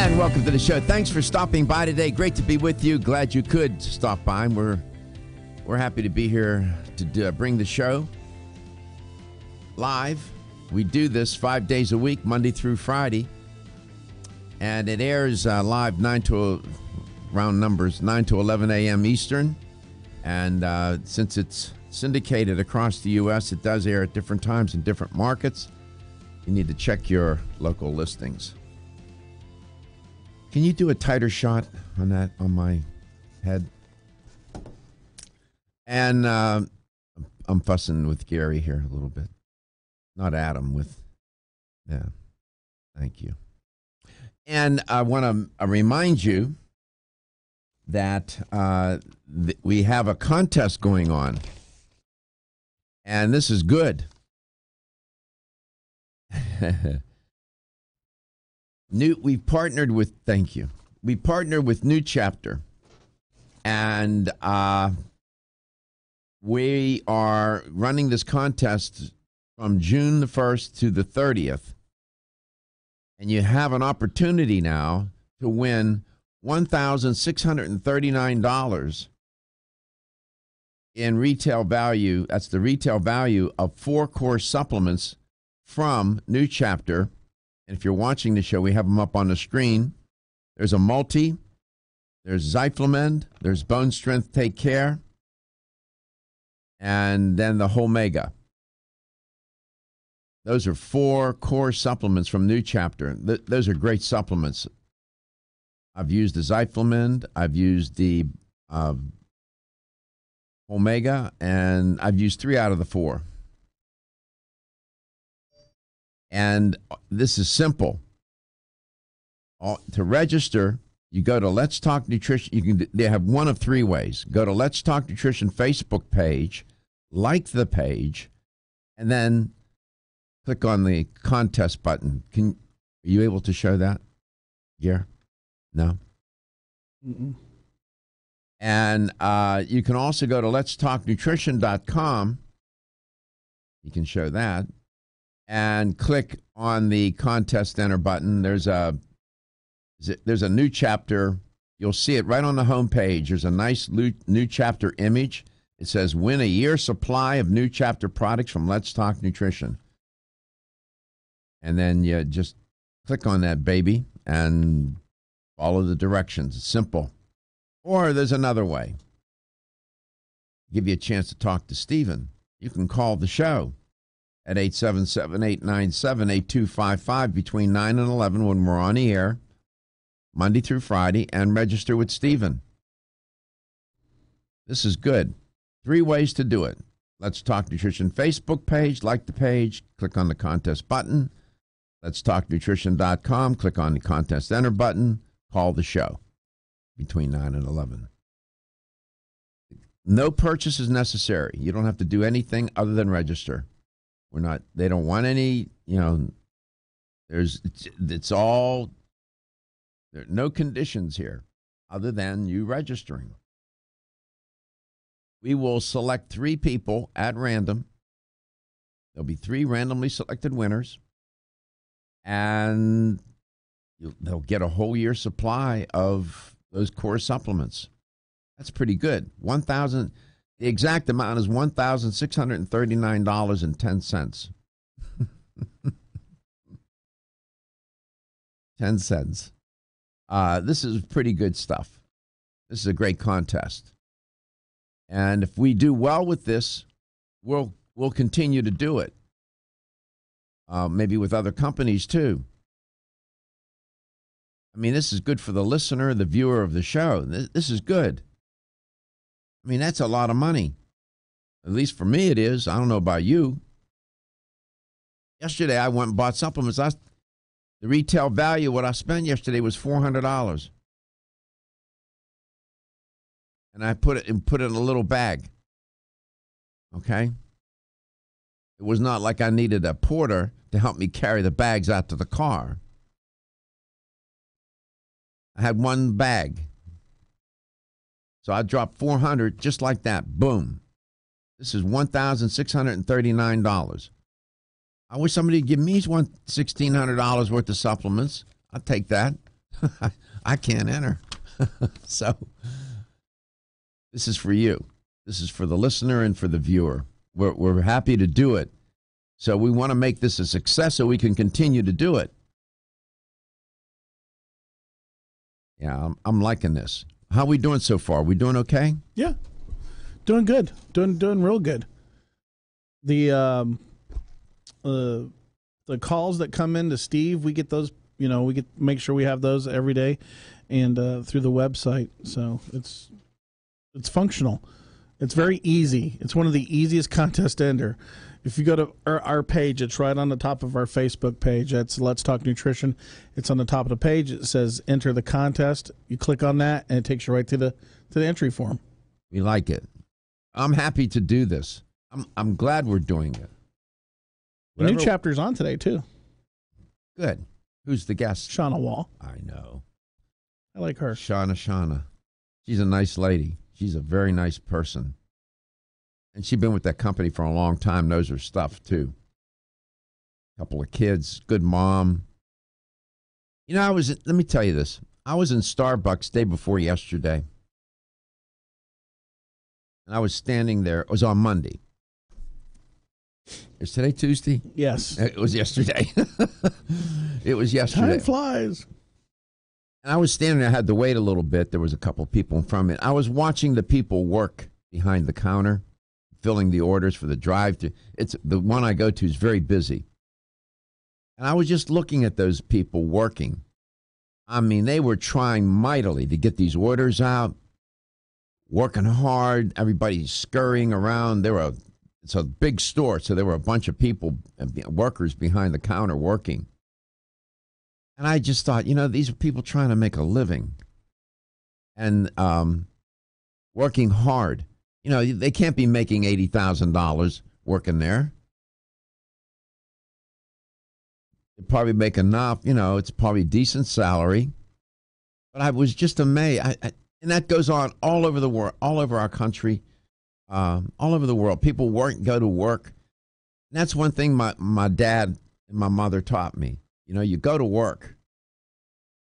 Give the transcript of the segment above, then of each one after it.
And welcome to the show. Thanks for stopping by today. Great to be with you. Glad you could stop by. We're happy to be here to bring the show live. We do this 5 days a week, Monday through Friday. And it airs live 9 to 11 a.m. Eastern. And since it's syndicated across the U.S., it does air at different times in different markets. You need to check your local listings. Can you do a tighter shot on that, on my head? And I'm fussing with Gary here a little bit. Not Adam, yeah. Thank you. And I want to remind you that we have a contest going on. And this is good. We partnered with New Chapter, and we are running this contest from June the 1st to the 30th, and you have an opportunity now to win $1,639 in retail value. That's the retail value of 4 core supplements from New Chapter. And if you're watching the show, we have them up on the screen. There's a multi, there's Zyflamend, there's Bone Strength Take Care, and then the whole mega. Those are 4 core supplements from New Chapter. Those are great supplements. I've used the Zyflamend, I've used the Omega, and I've used 3 out of the 4. And this is simple. To register, you go to Let's Talk Nutrition. They have one of 3 ways. Go to Let's Talk Nutrition Facebook page, like the page, and then click on the contest button. Are you able to show that? Yeah? No? Mm-mm. And you can also go to letstalknutrition.com. You can show that. And click on the contest enter button. There's a New Chapter. You'll see it right on the home page. There's a nice New Chapter image. It says, win a year supply of New Chapter products from Let's Talk Nutrition. And then you just click on that baby and follow the directions. It's simple. Or there's another way. Give you a chance to talk to Stephen. You can call the show at 877-897-8255 between 9 and 11 when we're on the air, Monday through Friday, and register with Stephen. This is good. 3 ways to do it. Let's Talk Nutrition Facebook page, like the page, click on the contest button. Let's talknutrition.com, click on the contest enter button, call the show between 9 and 11. No purchase is necessary. You don't have to do anything other than register. They don't want any, it's all, there are no conditions here other than you registering. We will select 3 people at random. There'll be 3 randomly selected winners, and they'll get a whole year supply of those core supplements. That's pretty good. The exact amount is $1,639.10. 10 cents. This is pretty good stuff. This is a great contest. And if we do well with this, we'll continue to do it. Maybe with other companies too. I mean, this is good for the listener, the viewer of the show. This is good. I mean, that's a lot of money. At least for me it is. I don't know about you. Yesterday I went and bought supplements. The retail value, what I spent yesterday was $400. And I put it in a little bag. Okay? It was not like I needed a porter to help me carry the bags out to the car. I had one bag. So I dropped $400 just like that. Boom. This is $1,639. I wish somebody would give me $1,600 worth of supplements. I'll take that. I can't enter. So this is for you. This is for the listener and for the viewer. We're happy to do it. So we want to make this a success so we can continue to do it. Yeah, I'm liking this. How are we doing so far? We doing okay? Yeah, doing good. Doing real good. The calls that come in to Steve, we get those. We get make sure we have those every day, and through the website. So it's functional. It's very easy. It's one of the easiest contests to enter. If you go to our page, it's right on the top of our Facebook page. That's Let's Talk Nutrition. It's on the top of the page. It says enter the contest. You click on that, and it takes you right to the entry form. We like it. I'm happy to do this. I'm glad we're doing it. The new chapter's on today, too. Good. Who's the guest? Shauna Wall. I know. I like her. Shauna. She's a nice lady. She's a very nice person. And she's been with that company for a long time, knows her stuff, too. Couple of kids, good mom. Let me tell you this. I was in Starbucks day before yesterday. And I was standing there. It was on Monday. Is today Tuesday? Yes. It was yesterday. It was yesterday. Time flies. And I was standing there. I had to wait a little bit. There was a couple of people in front of me. I was watching the people work behind the counter, filling the orders for the drive-thru. It's the one I go to is very busy. And I was just looking at those people working. I mean, they were trying mightily to get these orders out, working hard. Everybody's scurrying around. It's a big store, so there were a bunch of people, workers behind the counter working. And I just thought, these are people trying to make a living and working hard. They can't be making $80,000 working there. They probably make enough, it's probably a decent salary. But I was just amazed. And that goes on all over the world, all over our country. All over the world, people go to work. And that's one thing my dad and my mother taught me. You go to work.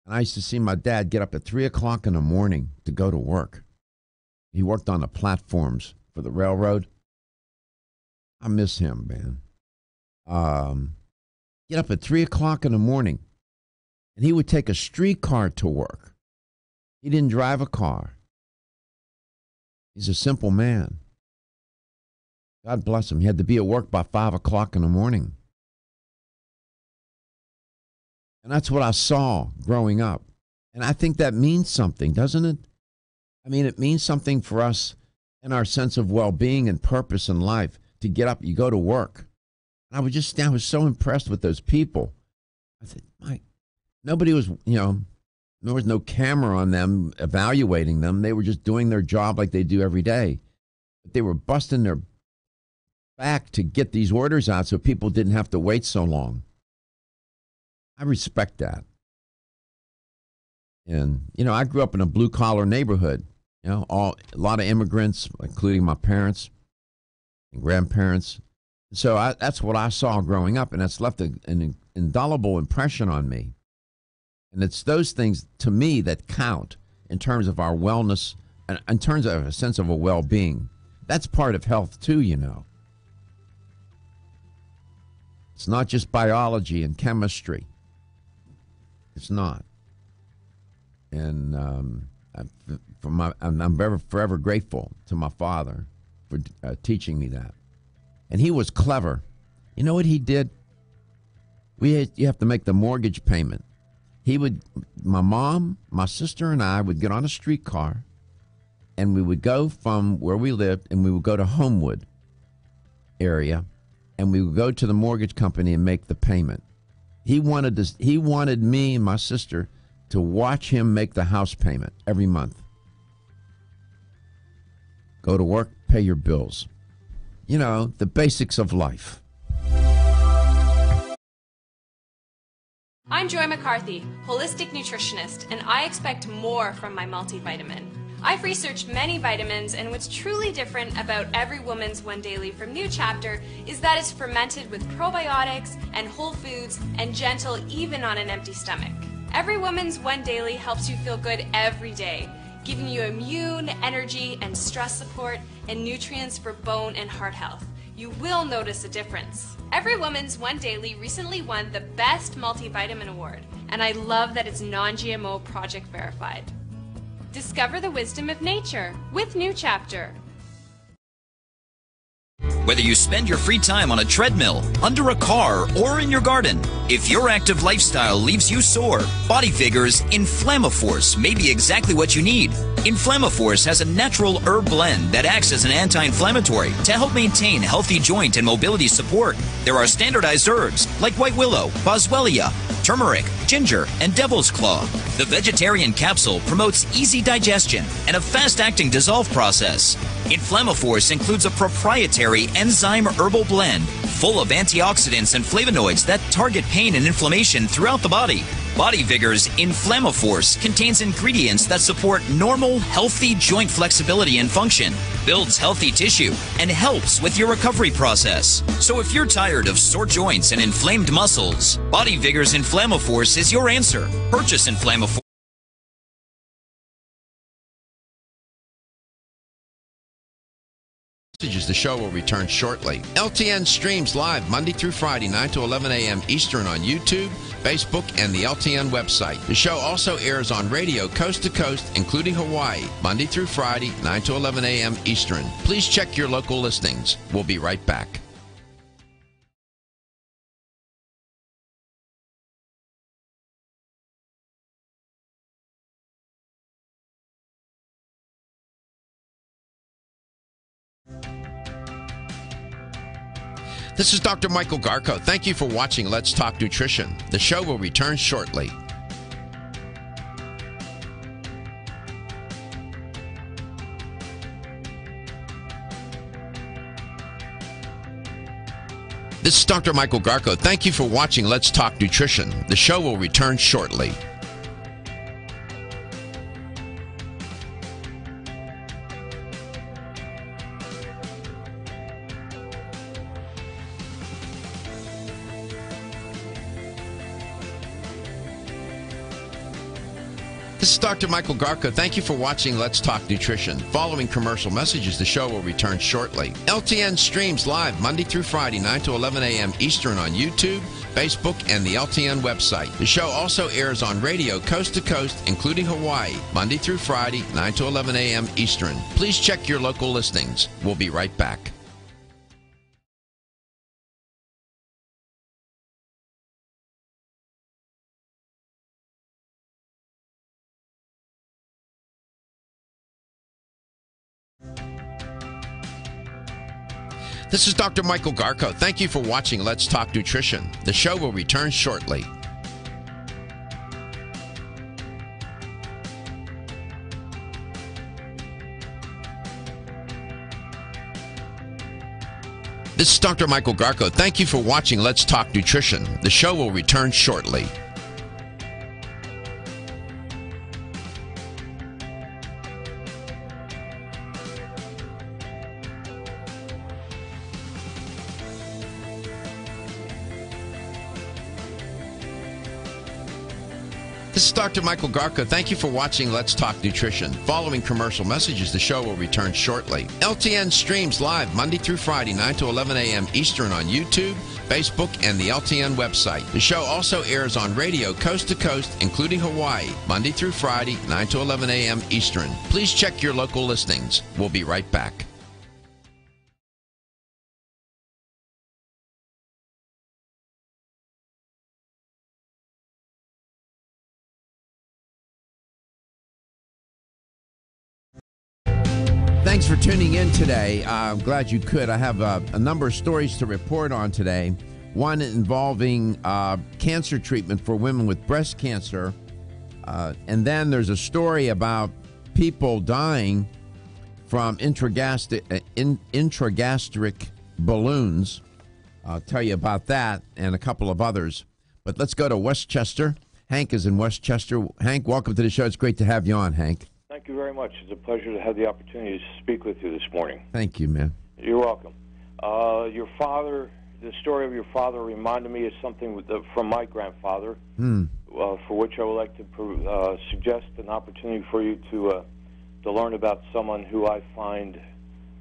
And I used to see my dad get up at 3 o'clock in the morning to go to work. He worked on the platforms for the railroad. I miss him, man. Get up at 3 o'clock in the morning. And he would take a streetcar to work. He didn't drive a car. He's a simple man. God bless him. He had to be at work by 5 o'clock in the morning. And that's what I saw growing up. And I think that means something, doesn't it? I mean, it means something for us in our sense of well-being and purpose in life to get up, you go to work. And I was so impressed with those people. I said, nobody was, there was no camera on them evaluating them. They were just doing their job like they do every day. But they were busting their back to get these orders out so people didn't have to wait so long. I respect that. And, I grew up in a blue-collar neighborhood. A lot of immigrants, including my parents and grandparents. So that's what I saw growing up, and that's left an indelible impression on me. And it's those things, to me, that count in terms of our wellness and in terms of a sense of a well-being. That's part of health, too, It's not just biology and chemistry. It's not. And I'm forever grateful to my father for teaching me that. And he was clever. You know what he did? You have to make the mortgage payment. My mom, my sister, and I would get on a streetcar, and we would go from where we lived, and we would go to Homewood area, and we would go to the mortgage company and make the payment. He wanted me and my sister to watch him make the house payment every month. Go to work, pay your bills. The basics of life. I'm Joy McCarthy, holistic nutritionist, and I expect more from my multivitamin. I've researched many vitamins, and what's truly different about Every Woman's One Daily from New Chapter is that it's fermented with probiotics and whole foods and gentle even on an empty stomach. Every Woman's One Daily helps you feel good every day, giving you immune, energy, and stress support, and nutrients for bone and heart health. You will notice a difference. Every Woman's One Daily recently won the Best Multivitamin Award, and I love that it's non-GMO project verified. Discover the wisdom of nature with New Chapter. Whether you spend your free time on a treadmill, under a car, or in your garden, if your active lifestyle leaves you sore, Body Vigor's Inflammaforce may be exactly what you need. Inflammaforce has a natural herb blend that acts as an anti-inflammatory to help maintain healthy joint and mobility support. There are standardized herbs like white willow, boswellia, turmeric, ginger, and devil's claw. The vegetarian capsule promotes easy digestion and a fast-acting dissolve process. Inflammaforce includes a proprietary enzyme herbal blend full of antioxidants and flavonoids that target pain and inflammation throughout the body. Body Vigor's Inflammaforce contains ingredients that support normal, healthy joint flexibility and function, builds healthy tissue, and helps with your recovery process. So if you're tired of sore joints and inflamed muscles, Body Vigor's Inflammaforce is your answer. Purchase Inflammaforce. The show will return shortly. LTN streams live Monday through Friday, 9 to 11 a.m. Eastern on YouTube, Facebook, and the LTN website. The show also airs on radio coast to coast, including Hawaii, Monday through Friday, 9 to 11 a.m. Eastern. Please check your local listings. We'll be right back. This is Dr. Michael Garko. Thank you for watching Let's Talk Nutrition. The show will return shortly. This is Dr. Michael Garko. Thank you for watching Let's Talk Nutrition. The show will return shortly. This is Dr. Michael Garko. Thank you for watching Let's Talk Nutrition. Following commercial messages, the show will return shortly. LTN streams live Monday through Friday, 9 to 11 a.m. Eastern on YouTube, Facebook, and the LTN website. The show also airs on radio coast to coast, including Hawaii, Monday through Friday, 9 to 11 a.m. Eastern. Please check your local listings. We'll be right back. This is Dr. Michael Garko. Thank you for watching Let's Talk Nutrition. The show will return shortly. This is Dr. Michael Garko. Thank you for watching Let's Talk Nutrition. The show will return shortly. This is Dr. Michael Garko. Thank you for watching Let's Talk Nutrition. Following commercial messages, the show will return shortly. LTN streams live Monday through Friday, 9 to 11 a.m. Eastern on YouTube, Facebook, and the LTN website. The show also airs on radio coast to coast, including Hawaii, Monday through Friday, 9 to 11 a.m. Eastern. Please check your local listings. We'll be right back. Thanks for tuning in today. I'm glad you could. I have a number of stories to report on today. One involving cancer treatment for women with breast cancer. And then there's a story about people dying from intragastric balloons. I'll tell you about that and a couple of others. But let's go to Westchester. Hank is in Westchester. Hank, welcome to the show. It's great to have you on, Hank. Thank you very much. It's a pleasure to have the opportunity to speak with you this morning. Thank you, man. You're welcome. Your father, the story of your father reminded me of something from my grandfather. for which I would like to suggest an opportunity for you to learn about someone who I find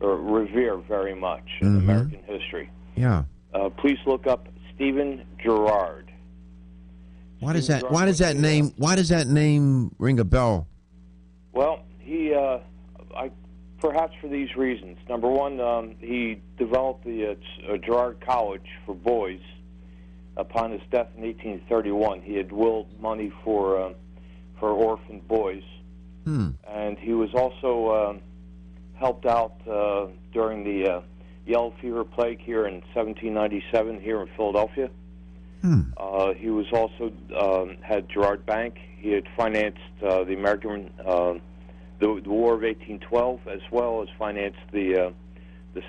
or revere very much in American history. Yeah. Please look up Stephen Girard. Why does that name ring a bell? Well, he perhaps for these reasons. Number one, he developed the Girard College for boys upon his death in 1831. He had willed money for orphan boys, and he was also helped out during the yellow fever plague here in 1797 here in Philadelphia. He was also had Girard Bank. He had financed the American the War of 1812, as well as financed the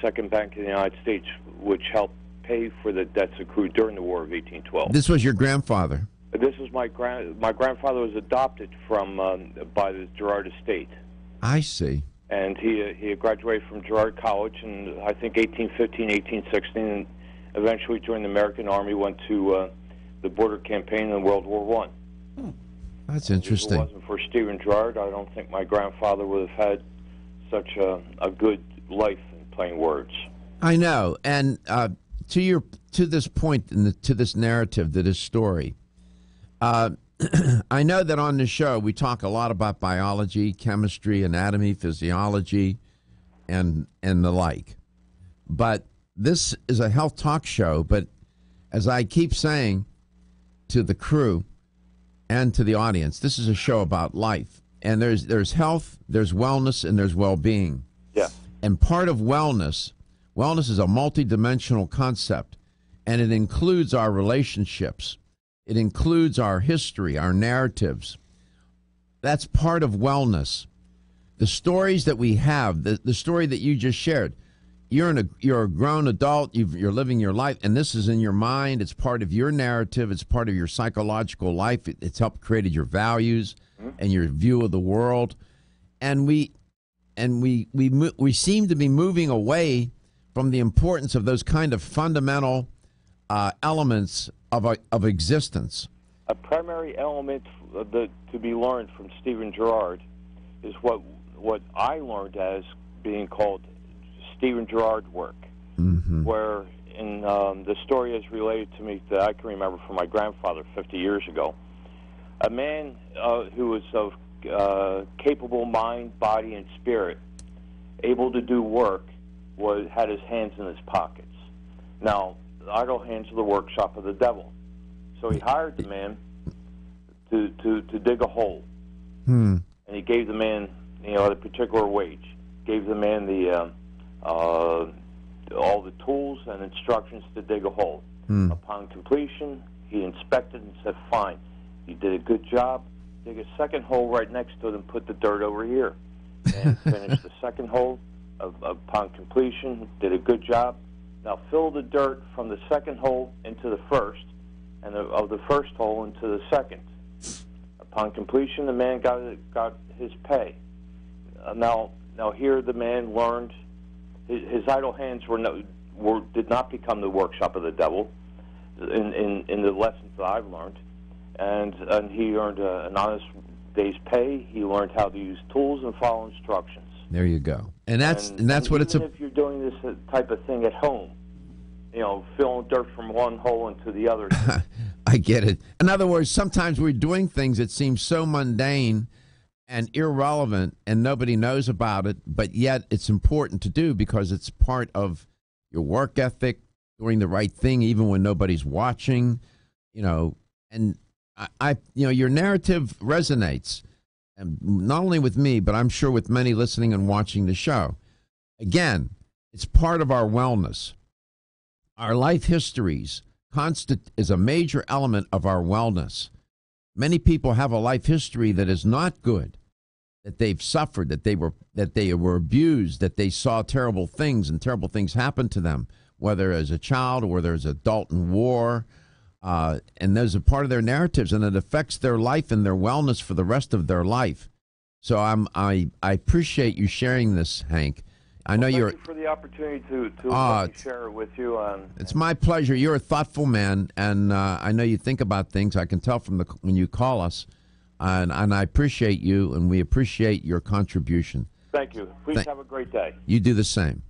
Second Bank of the United States, which helped pay for the debts accrued during the War of 1812. This was your grandfather. This is my grandfather was adopted from by the Girard estate. I see. And he graduated from Girard College in, I think, 1815, 1816, and eventually joined the American Army, went to the border campaign in World War I. That's interesting. If it wasn't for Stephen Girard, I don't think my grandfather would have had such a good life in plain words. I know. And to this point, to this narrative, to this story, I know that on the show we talk a lot about biology, chemistry, anatomy, physiology, and the like. But this is a health talk show. But as I keep saying to the crew and to the audience, this is a show about life. And there's health, there's wellness, and there's well-being. Yeah. And part of wellness is a multidimensional concept, and it includes our relationships. It includes our history, our narratives. That's part of wellness. The stories that we have, the story that you just shared, you're a grown adult, you're living your life, and this is in your mind. It's part of your narrative. It's part of your psychological life. It's helped create your values and your view of the world. And we seem to be moving away from the importance of those kind of fundamental elements of existence. A primary element to be learned from Stephen Girard is what I learned as being called Stephen Girard work, where in the story is related to me that I can remember from my grandfather 50 years ago. A man who was of capable mind, body, and spirit, able to do work, had his hands in his pockets. Now, the idle hands are the workshop of the devil. So he hired the man to dig a hole, and he gave the man, a particular wage. Gave the man the all the tools and instructions to dig a hole. Upon completion, he inspected and said, "Fine, you did a good job. Dig a second hole right next to it and put the dirt over here." And finished the second hole. Upon completion, did a good job. Now fill the dirt from the second hole into the first, and of the first hole into the second. Upon completion, the man got his pay. Now here the man learned his idle hands did not become the workshop of the devil in the lessons that I've learned, and he earned an honest day's pay. He learned how to use tools and follow instructions. There you go. And that's what it's about. If you're doing this type of thing at home, filling dirt from one hole into the other. I get it. In other words, sometimes we're doing things that seem so mundane and irrelevant and nobody knows about it, but yet it's important to do because it's part of your work ethic, doing the right thing even when nobody's watching, and your narrative resonates, and not only with me, but I'm sure with many listening and watching the show. Again, it's part of our wellness. Our life histories is a major element of our wellness. Many people have a life history that is not good, that they've suffered, that they were abused, that they saw terrible things and terrible things happen to them, whether as a child or whether as an adult in war. And those are part of their narratives, and it affects their life and their wellness for the rest of their life. So I appreciate you sharing this, Hank. I know Thank you for the opportunity to let me share it with you. It's my pleasure. You're a thoughtful man, and I know you think about things. I can tell from when you call us, and I appreciate you, and we appreciate your contribution. Thank you. Please have a great day. You do the same.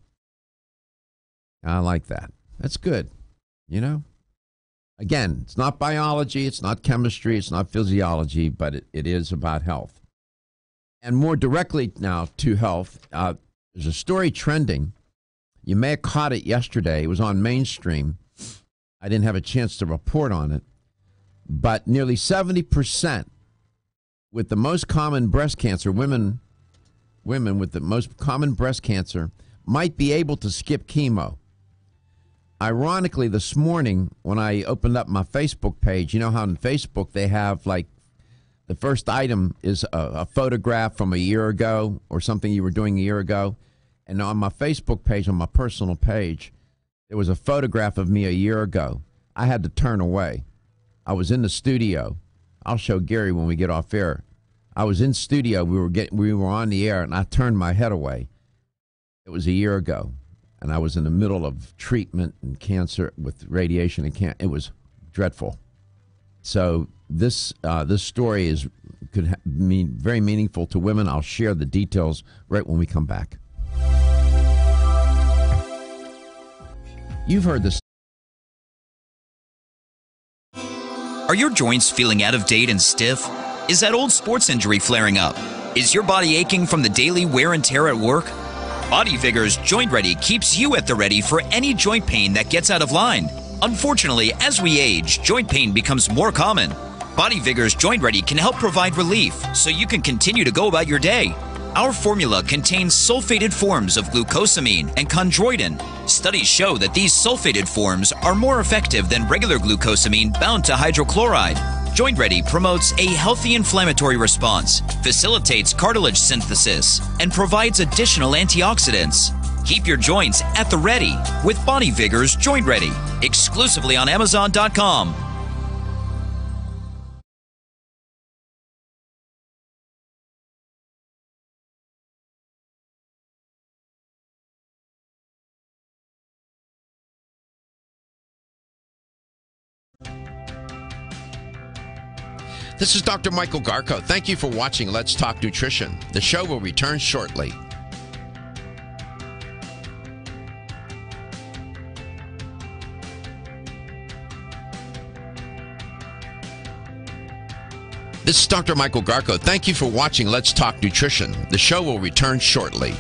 I like that. That's good. You know? Again, it's not biology, it's not chemistry, it's not physiology, but it is about health. And more directly now to health, there's a story trending. You may have caught it yesterday. It was on mainstream. I didn't have a chance to report on it. But nearly 70% with the most common breast cancer, women with the most common breast cancer, might be able to skip chemo. Ironically, this morning, when I opened up my Facebook page, you know how on Facebook they have, like, the first item is a photograph from a year ago or something you were doing a year ago. And on my Facebook page, on my personal page, there was a photograph of me a year ago. I had to turn away. I was in the studio. I'll show Gary when we get off air. I was in studio. We were on the air, and I turned my head away. It was a year ago. And I was in the middle of treatment and cancer with radiation and it was dreadful. So this story could mean very meaningful to women. I'll share the details right when we come back. You've heard this. Are your joints feeling out of date and stiff? Is that old sports injury flaring up? Is your body aching from the daily wear and tear at work? Body Vigor's Joint Ready keeps you at the ready for any joint pain that gets out of line. Unfortunately, as we age, joint pain becomes more common. Body Vigor's Joint Ready can help provide relief so you can continue to go about your day. Our formula contains sulfated forms of glucosamine and chondroitin. Studies show that these sulfated forms are more effective than regular glucosamine bound to hydrochloride. Joint Ready promotes a healthy inflammatory response, facilitates cartilage synthesis, and provides additional antioxidants. Keep your joints at the ready with Body Vigor's Joint Ready, exclusively on Amazon.com. This is Dr. Michael Garko. Thank you for watching Let's Talk Nutrition. The show will return shortly. This is Dr. Michael Garko. Thank you for watching Let's Talk Nutrition. The show will return shortly.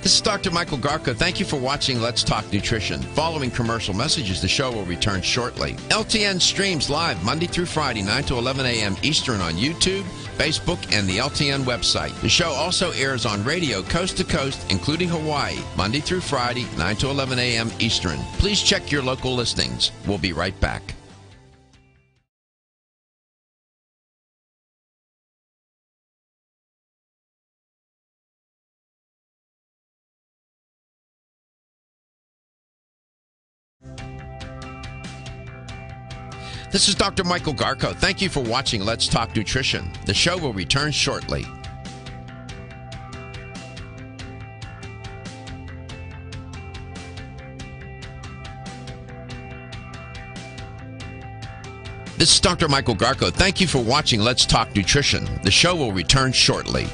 This is Dr. Michael Garko. Thank you for watching Let's Talk Nutrition. Following commercial messages, the show will return shortly. LTN streams live Monday through Friday, 9 to 11 a.m. Eastern on YouTube, Facebook, and the LTN website. The show also airs on radio coast to coast, including Hawaii, Monday through Friday, 9 to 11 a.m. Eastern. Please check your local listings. We'll be right back. This is Dr. Michael Garko. Thank you for watching Let's Talk Nutrition. The show will return shortly. This is Dr. Michael Garko. Thank you for watching Let's Talk Nutrition. The show will return shortly.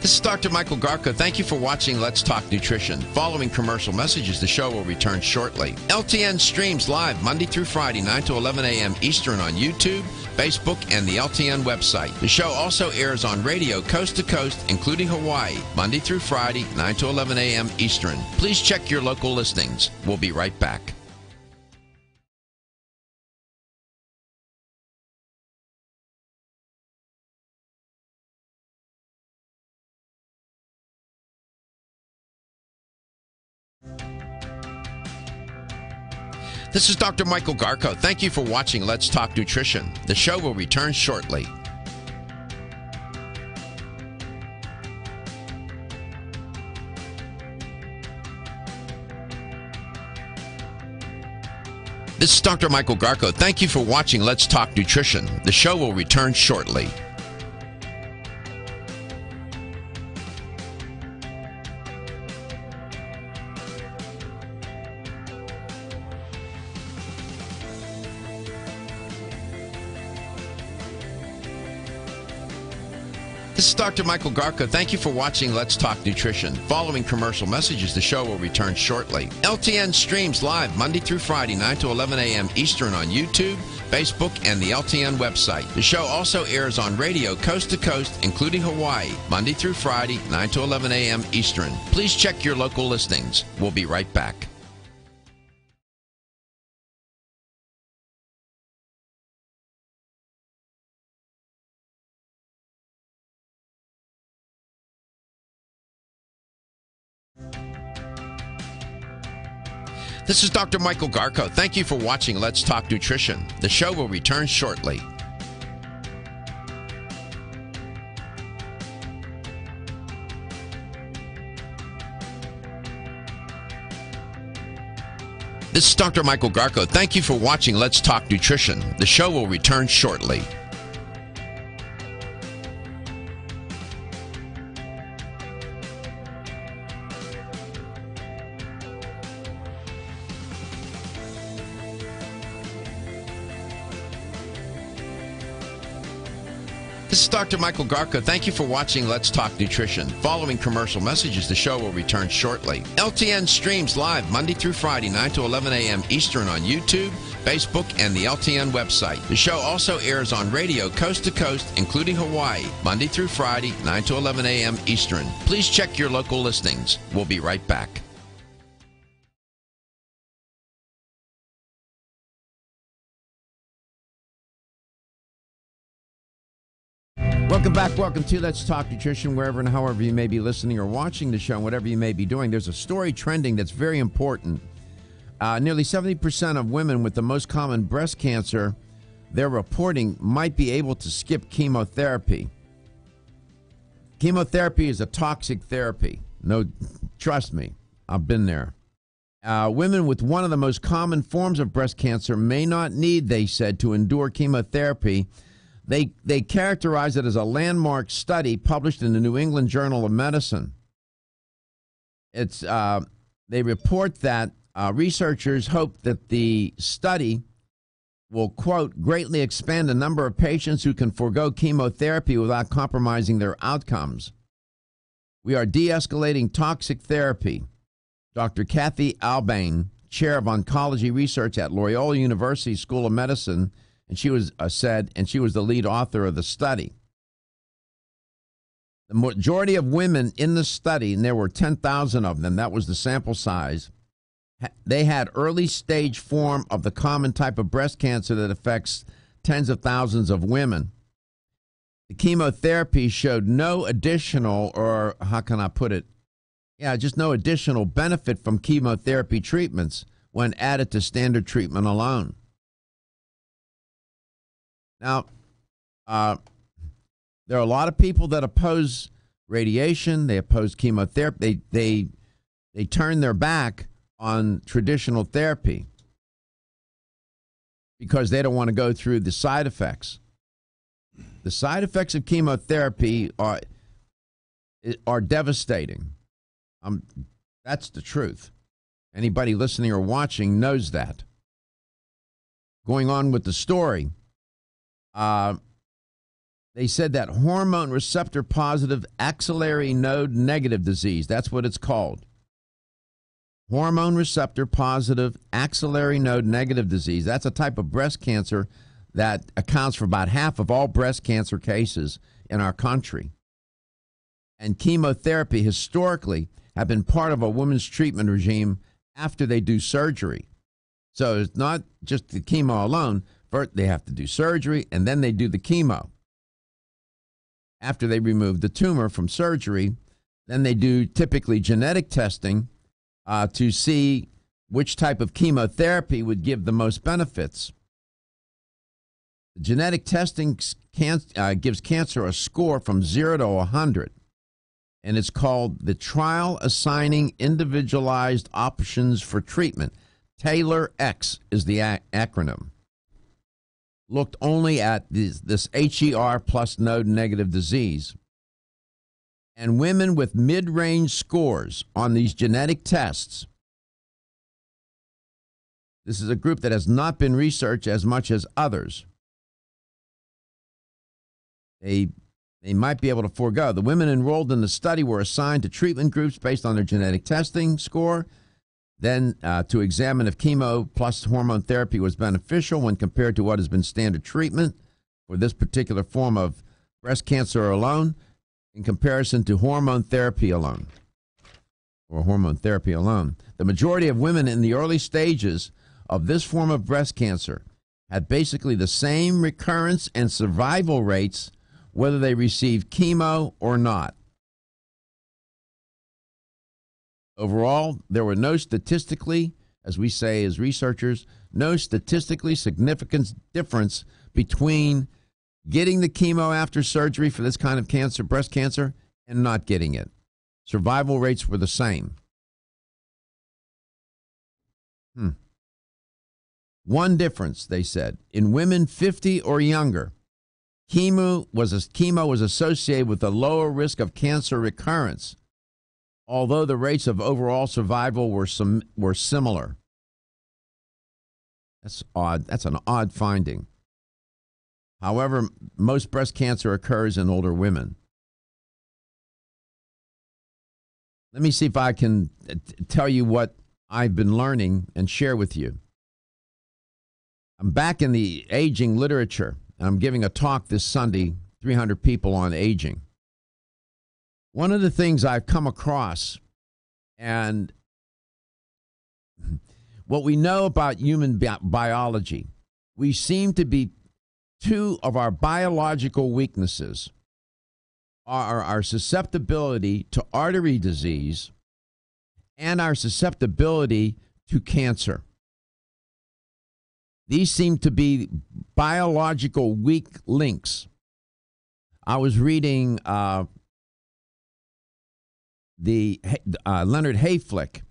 This is Dr. Michael Garko. Thank you for watching Let's Talk Nutrition. Following commercial messages, the show will return shortly. LTN streams live Monday through Friday, 9 to 11 a.m. Eastern on YouTube, Facebook, and the LTN website. The show also airs on radio coast to coast, including Hawaii, Monday through Friday, 9 to 11 a.m. Eastern. Please check your local listings. We'll be right back. This is Dr. Michael Garko. Thank you for watching Let's Talk Nutrition. The show will return shortly. This is Dr. Michael Garko. Thank you for watching Let's Talk Nutrition. The show will return shortly. This is Dr. Michael Garko. Thank you for watching Let's Talk Nutrition. Following commercial messages, the show will return shortly. LTN streams live Monday through Friday, 9 to 11 a.m. Eastern on YouTube, Facebook, and the LTN website. The show also airs on radio coast to coast, including Hawaii, Monday through Friday, 9 to 11 a.m. Eastern. Please check your local listings. We'll be right back. This is Dr. Michael Garko. Thank you for watching Let's Talk Nutrition. The show will return shortly. This is Dr. Michael Garko. Thank you for watching Let's Talk Nutrition. The show will return shortly. This is Dr. Michael Garko. Thank you for watching Let's Talk Nutrition. Following commercial messages, the show will return shortly. LTN streams live Monday through Friday, 9 to 11 a.m. Eastern on YouTube, Facebook, and the LTN website. The show also airs on radio coast to coast, including Hawaii, Monday through Friday, 9 to 11 a.m. Eastern. Please check your local listings. We'll be right back. Welcome back. Welcome to Let's Talk Nutrition, wherever and however you may be listening or watching the show, whatever you may be doing. There's a story trending that's very important. Nearly 70% of women with the most common breast cancer, they're reporting, might be able to skip chemotherapy. Chemotherapy is a toxic therapy. No, trust me, I've been there. Women with one of the most common forms of breast cancer may not need, they said, to endure chemotherapy. They characterize it as a landmark study published in the New England Journal of Medicine. They report that researchers hope that the study will, quote, greatly expand the number of patients who can forego chemotherapy without compromising their outcomes. We are de-escalating toxic therapy. Dr. Kathy Albane, chair of oncology research at Loyola University School of Medicine, and she was she was the lead author of the study. The majority of women in the study, and there were 10,000 of them, that was the sample size, they had early stage form of the common type of breast cancer that affects tens of thousands of women. The chemotherapy showed no additional, or how can I put it? Yeah, just no additional benefit from chemotherapy treatments when added to standard treatment alone. Now, there are a lot of people that oppose radiation. They oppose chemotherapy. They turn their back on traditional therapy because they don't want to go through the side effects. The side effects of chemotherapy are devastating. That's the truth. Anybody listening or watching knows that. Going on with the story. They said that hormone receptor positive axillary node negative disease, that's what it's called. Hormone receptor positive axillary node negative disease. That's a type of breast cancer that accounts for about half of all breast cancer cases in our country. And chemotherapy historically have been part of a woman's treatment regime after they do surgery. So it's not just the chemo alone. First, they have to do surgery, and then they do the chemo. After they remove the tumor from surgery, then they do typically genetic testing to see which type of chemotherapy would give the most benefits. Genetic testing gives cancer a score from 0 to 100, and it's called the Trial Assigning Individualized Options for Treatment. Taylor X is the acronym. Looked only at this HER plus node negative disease. And women with mid-range scores on these genetic tests, this is a group that has not been researched as much as others. They might be able to forego. The women enrolled in the study were assigned to treatment groups based on their genetic testing score, then to examine if chemo plus hormone therapy was beneficial when compared to what has been standard treatment for this particular form of breast cancer alone in comparison to hormone therapy alone. The majority of women in the early stages of this form of breast cancer had basically the same recurrence and survival rates whether they received chemo or not. Overall, there were no statistically, as we say as researchers, no statistically significant difference between getting the chemo after surgery for this kind of cancer, breast cancer, and not getting it. Survival rates were the same. One difference, they said, in women 50 or younger, chemo was associated with a lower risk of cancer recurrence, although the rates of overall survival were similar. That's odd. That's an odd finding. However, most breast cancer occurs in older women. Let me see if I can tell you what I've been learning and share with you. I'm back in the aging literature, and I'm giving a talk this Sunday, 300 people on aging. One of the things I've come across, and what we know about human biology, we seem to be two of our biological weaknesses are our susceptibility to artery disease and our susceptibility to cancer. These seem to be biological weak links. I was reading Leonard Hayflick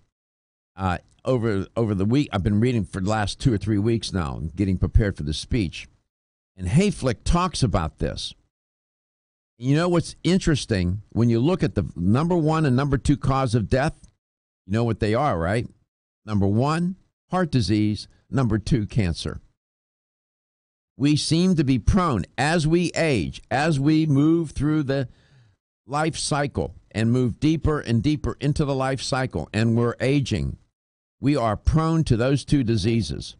over the week. I've been reading for the last 2 or 3 weeks now, getting prepared for the speech. And Hayflick talks about this. You know what's interesting? When you look at the number 1 and number 2 cause of death, you know what they are, right? Number 1, heart disease. Number 2, cancer. We seem to be prone, as we age, as we move through the life cycle and move deeper and deeper into the life cycle, and we're aging, we are prone to those 2 diseases.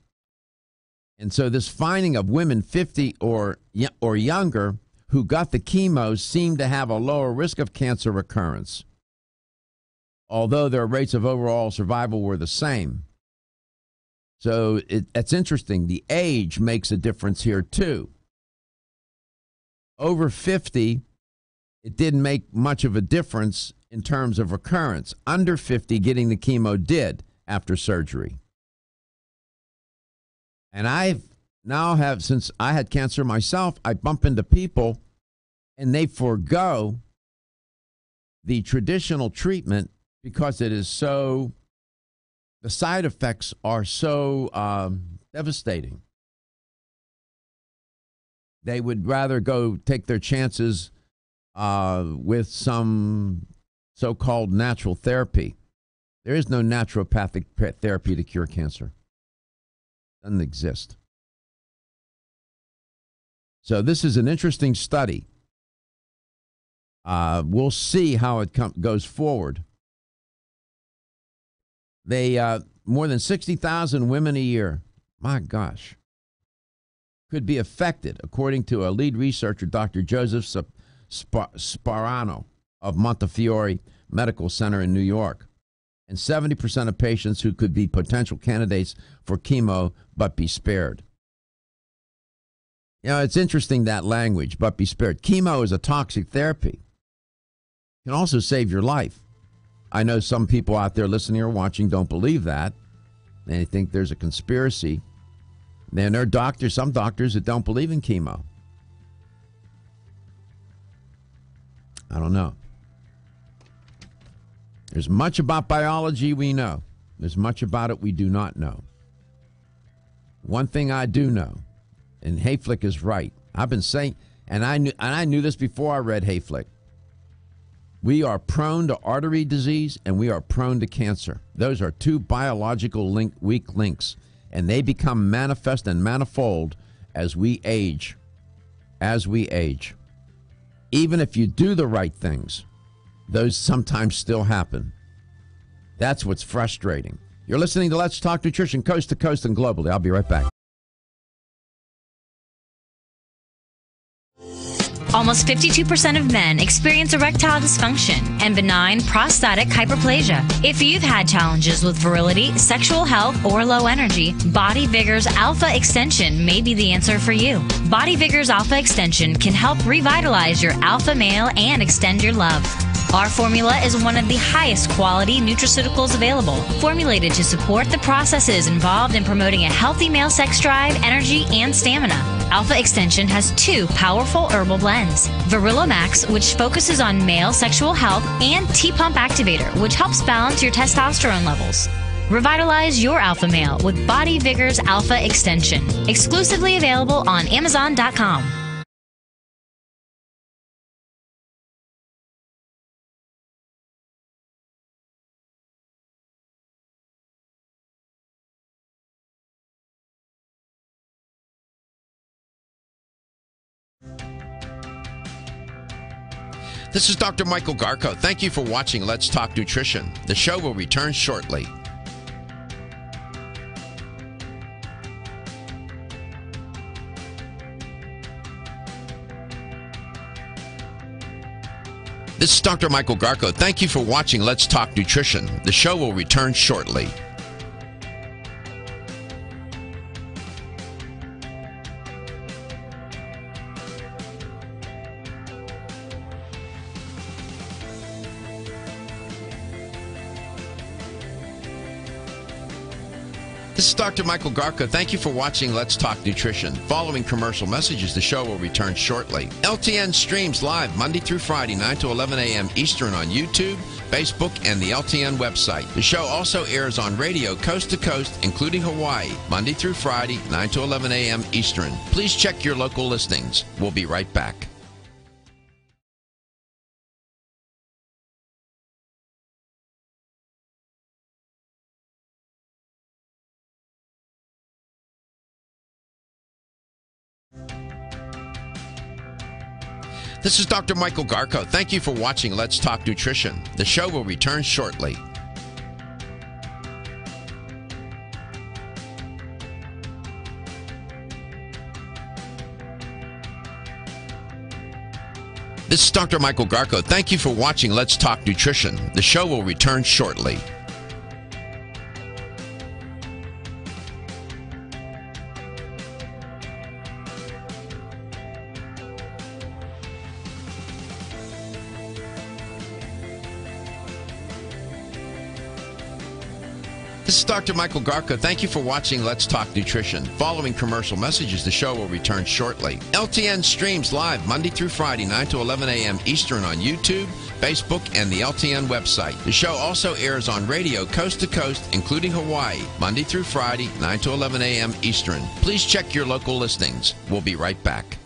And so this finding of women 50 or younger who got the chemo seemed to have a lower risk of cancer recurrence, although their rates of overall survival were the same. So it's interesting. The age makes a difference here, too. Over 50, it didn't make much of a difference in terms of recurrence. Under 50, getting the chemo did after surgery. And since I had cancer myself, I bump into people and they forego the traditional treatment because it is so, the side effects are so devastating. They would rather go take their chances with some so-called natural therapy. There is no naturopathic therapy to cure cancer. Doesn't exist. So this is an interesting study. We'll see how it goes forward. They more than 60,000 women a year, my gosh, could be affected, according to a lead researcher, Dr. Joseph Sparano of Montefiore Medical Center in New York, and 70% of patients who could be potential candidates for chemo but be spared. You know, it's interesting, that language, but be spared. Chemo is a toxic therapy. It can also save your life. I know some people out there listening or watching don't believe that, They think there's a conspiracy. Then there are doctors, some doctors that don't believe in chemo. I don't know. There's much about biology we know. There's much about it we do not know. One thing I do know, and Hayflick is right. I've been saying, and I knew this before I read Hayflick. We are prone to artery disease and we are prone to cancer. Those are two biological weak links, and they become manifest and manifold as we age. As we age. Even if you do the right things, those sometimes still happen. That's what's frustrating. You're listening to Let's Talk Nutrition, coast to coast and globally. I'll be right back. Almost 52% of men experience erectile dysfunction and benign prostatic hyperplasia. If you've had challenges with virility, sexual health, or low energy, Body Vigor's Alpha Extension may be the answer for you. Body Vigor's Alpha Extension can help revitalize your alpha male and extend your love. Our formula is one of the highest quality nutraceuticals available, formulated to support the processes involved in promoting a healthy male sex drive, energy, and stamina. Alpha Extension has two powerful herbal blends, Virilomax, which focuses on male sexual health, and T-Pump Activator, which helps balance your testosterone levels. Revitalize your alpha male with Body Vigor's Alpha Extension, exclusively available on Amazon.com. This is Dr. Michael Garko. Thank you for watching Let's Talk Nutrition. The show will return shortly. This is Dr. Michael Garko. Thank you for watching Let's Talk Nutrition. The show will return shortly. This is Dr. Michael Garko. Thank you for watching Let's Talk Nutrition. Following commercial messages, the show will return shortly. LTN streams live Monday through Friday, 9 to 11 a.m. Eastern on YouTube, Facebook, and the LTN website. The show also airs on radio coast to coast, including Hawaii, Monday through Friday, 9 to 11 a.m. Eastern. Please check your local listings. We'll be right back. This is Dr. Michael Garko. Thank you for watching Let's Talk Nutrition. The show will return shortly. This is Dr. Michael Garko. Thank you for watching Let's Talk Nutrition. The show will return shortly. This is Dr. Michael Garko. Thank you for watching Let's Talk Nutrition. Following commercial messages, the show will return shortly. LTN streams live Monday through Friday, 9 to 11 a.m. Eastern on YouTube, Facebook, and the LTN website. The show also airs on radio coast to coast, including Hawaii, Monday through Friday, 9 to 11 a.m. Eastern. Please check your local listings. We'll be right back.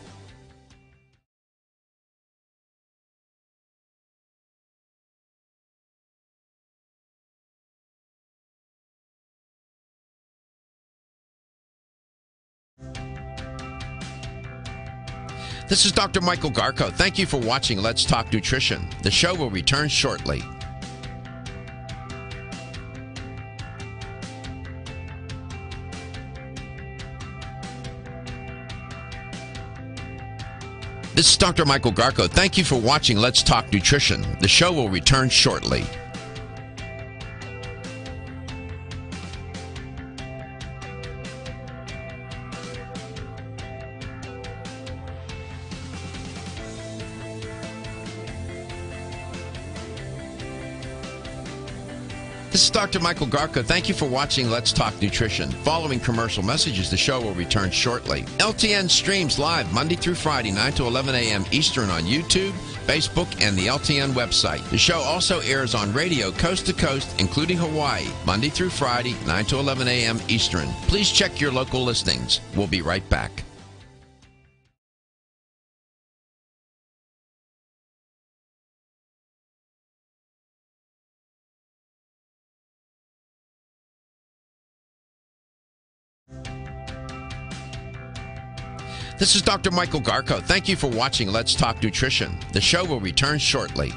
This is Dr. Michael Garko. Thank you for watching Let's Talk Nutrition. The show will return shortly. This is Dr. Michael Garko. Thank you for watching Let's Talk Nutrition. The show will return shortly. This is Dr. Michael Garko. Thank you for watching Let's Talk Nutrition. Following commercial messages, the show will return shortly. LTN streams live Monday through Friday, 9 to 11 a.m. Eastern on YouTube, Facebook, and the LTN website. The show also airs on radio coast to coast, including Hawaii, Monday through Friday, 9 to 11 a.m. Eastern. Please check your local listings. We'll be right back. This is Dr. Michael Garko. Thank you for watching Let's Talk Nutrition. The show will return shortly.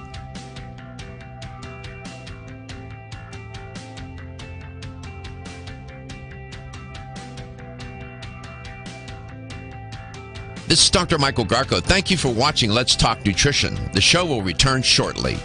This is Dr. Michael Garko. Thank you for watching Let's Talk Nutrition. The show will return shortly.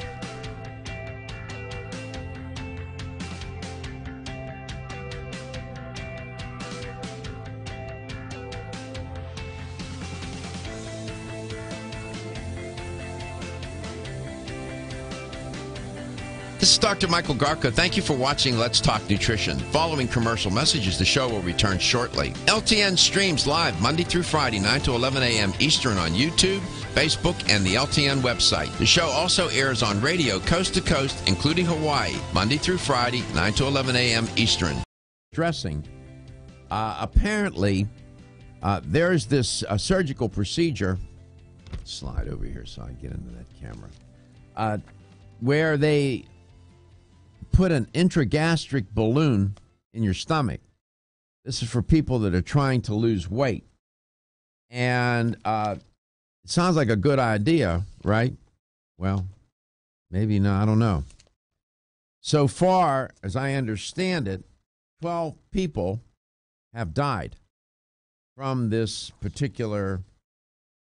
This is Dr. Michael Garko. Thank you for watching Let's Talk Nutrition. Following commercial messages, the show will return shortly. LTN streams live Monday through Friday, 9 to 11 a.m. Eastern on YouTube, Facebook, and the LTN website. The show also airs on radio coast to coast, including Hawaii, Monday through Friday, 9 to 11 a.m. Eastern. Dressing. Apparently, there's this surgical procedure. Slide over here so I get into that camera. Where they put an intragastric balloon in your stomach. This is for people that are trying to lose weight. And it sounds like a good idea, right? Well, maybe not, I don't know. So far, as I understand it, 12 people have died from this particular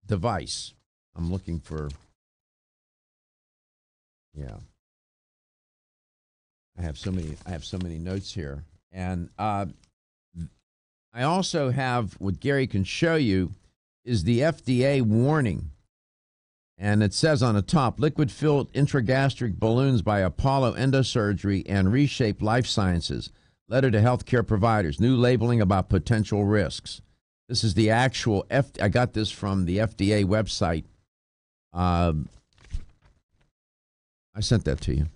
device. I'm looking for, yeah. I have so many notes here. And I also have, what Gary can show you, is the FDA warning. And it says on the top, liquid-filled intragastric balloons by Apollo Endosurgery and Reshape Life Sciences. Letter to healthcare providers. New labeling about potential risks. This is the actual, I got this from the FDA website. I sent that to you.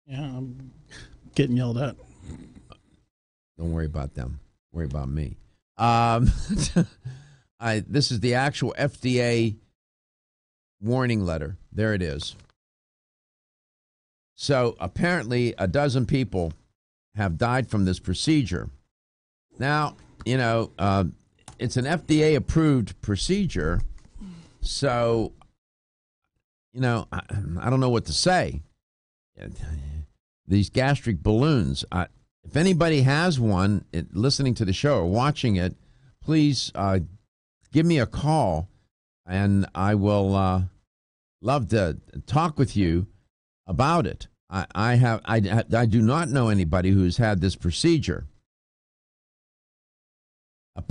Yeah, I'm getting yelled at. Don't worry about them. Worry about me. This is the actual FDA warning letter. There it is. So apparently a dozen people have died from this procedure. Now, you know, it's an FDA-approved procedure, so, you know, I don't know what to say. These gastric balloons, if anybody has one, listening to the show or watching it, please give me a call, and I will love to talk with you about it. I do not know anybody who's had this procedure. On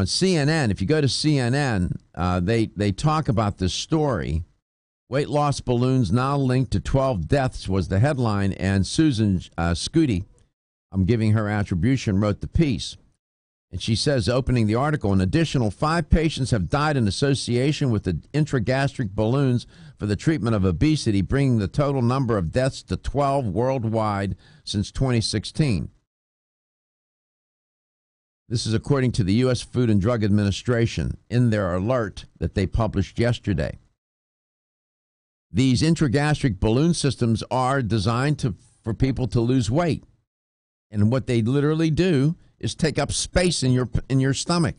CNN, if you go to CNN, they talk about this story. Weight loss balloons now linked to 12 deaths was the headline, and Susan Scooty, I'm giving her attribution, wrote the piece. And she says, opening the article, an additional 5 patients have died in association with the intragastric balloons for the treatment of obesity, bringing the total number of deaths to 12 worldwide since 2016. This is according to the U.S. Food and Drug Administration in their alert that they published yesterday. These intragastric balloon systems are designed for people to lose weight. And what they literally do is take up space in your stomach.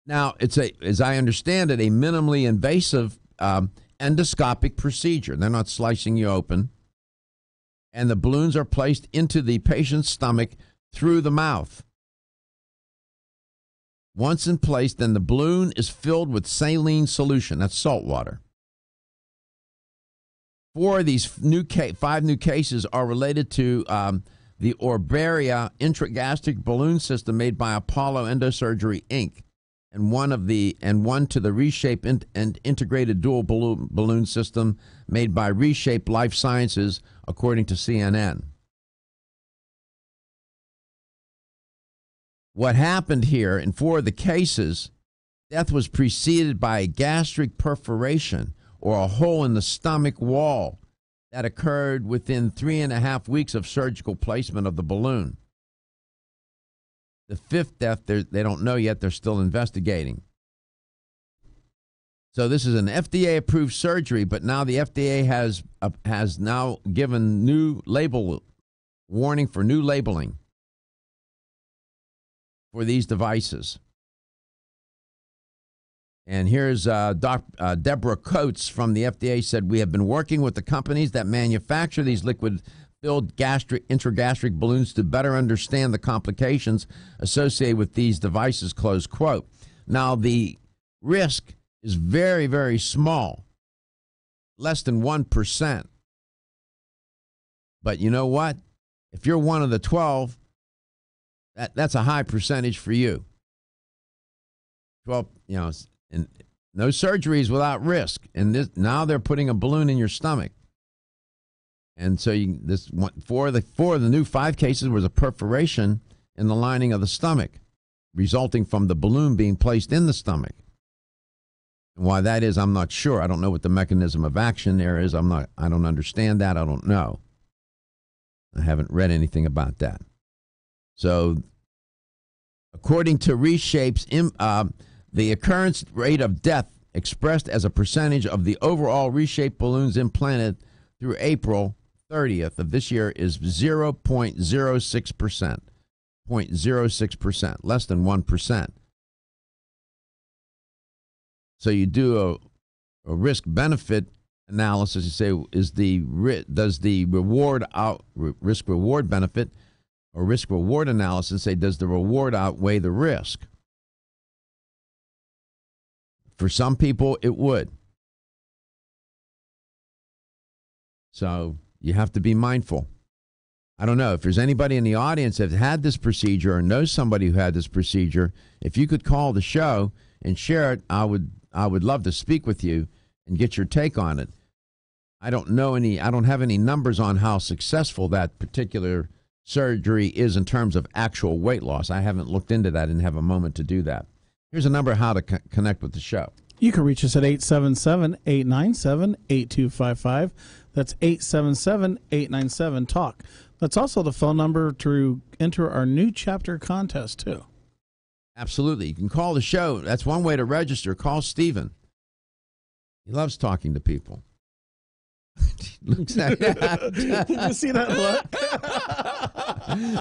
Now, it's as I understand it, a minimally invasive endoscopic procedure. They're not slicing you open. And the balloons are placed into the patient's stomach through the mouth. Once in place, then the balloon is filled with saline solution. That's salt water. 4 of these 5 new cases are related to the Orberia intragastric balloon system made by Apollo Endosurgery, Inc. and one to the Reshape and integrated dual balloon system made by Reshape Life Sciences, according to CNN. What happened here in 4 of the cases, death was preceded by a gastric perforation or a hole in the stomach wall that occurred within 3.5 weeks of surgical placement of the balloon. The 5th death, they don't know yet. They're still investigating. So this is an FDA-approved surgery, but now the FDA has now given new warning for new labeling for these devices. And here's Deborah Coates from the FDA said, we have been working with the companies that manufacture these liquid-filled intragastric balloons to better understand the complications associated with these devices, close quote. Now, the risk is very, very small, less than 1%. But you know what? If you're one of the 12, that's a high percentage for you. 12, and no surgeries without risk. And now they're putting a balloon in your stomach. And so 4 of the new 5 cases was a perforation in the lining of the stomach, resulting from the balloon being placed in the stomach. And why that is, I'm not sure. I don't know what the mechanism of action there is. I don't understand that. I don't know. I haven't read anything about that. So, according to Reshape's, the occurrence rate of death expressed as a percentage of the overall Reshape balloons implanted through April 30th of this year is 0.06%. 0.06%, less than 1%. So you do a risk-benefit analysis. You say, does the risk-reward benefit or risk-reward analysis say, does the reward outweigh the risk? For some people, it would. So you have to be mindful. I don't know if there's anybody in the audience that had this procedure or knows somebody who had this procedure. If you could call the show and share it, I would love to speak with you and get your take on it. I don't have any numbers on how successful that particular surgery is in terms of actual weight loss. I haven't looked into that and have a moment to do that. Here's a number how to connect with the show. You can reach us at 877-897-8255. That's 877-897-TALK. That's also the phone number to enter our new chapter contest, too. Absolutely. You can call the show. That's one way to register. Call Stephen. He loves talking to people. Did you see that look?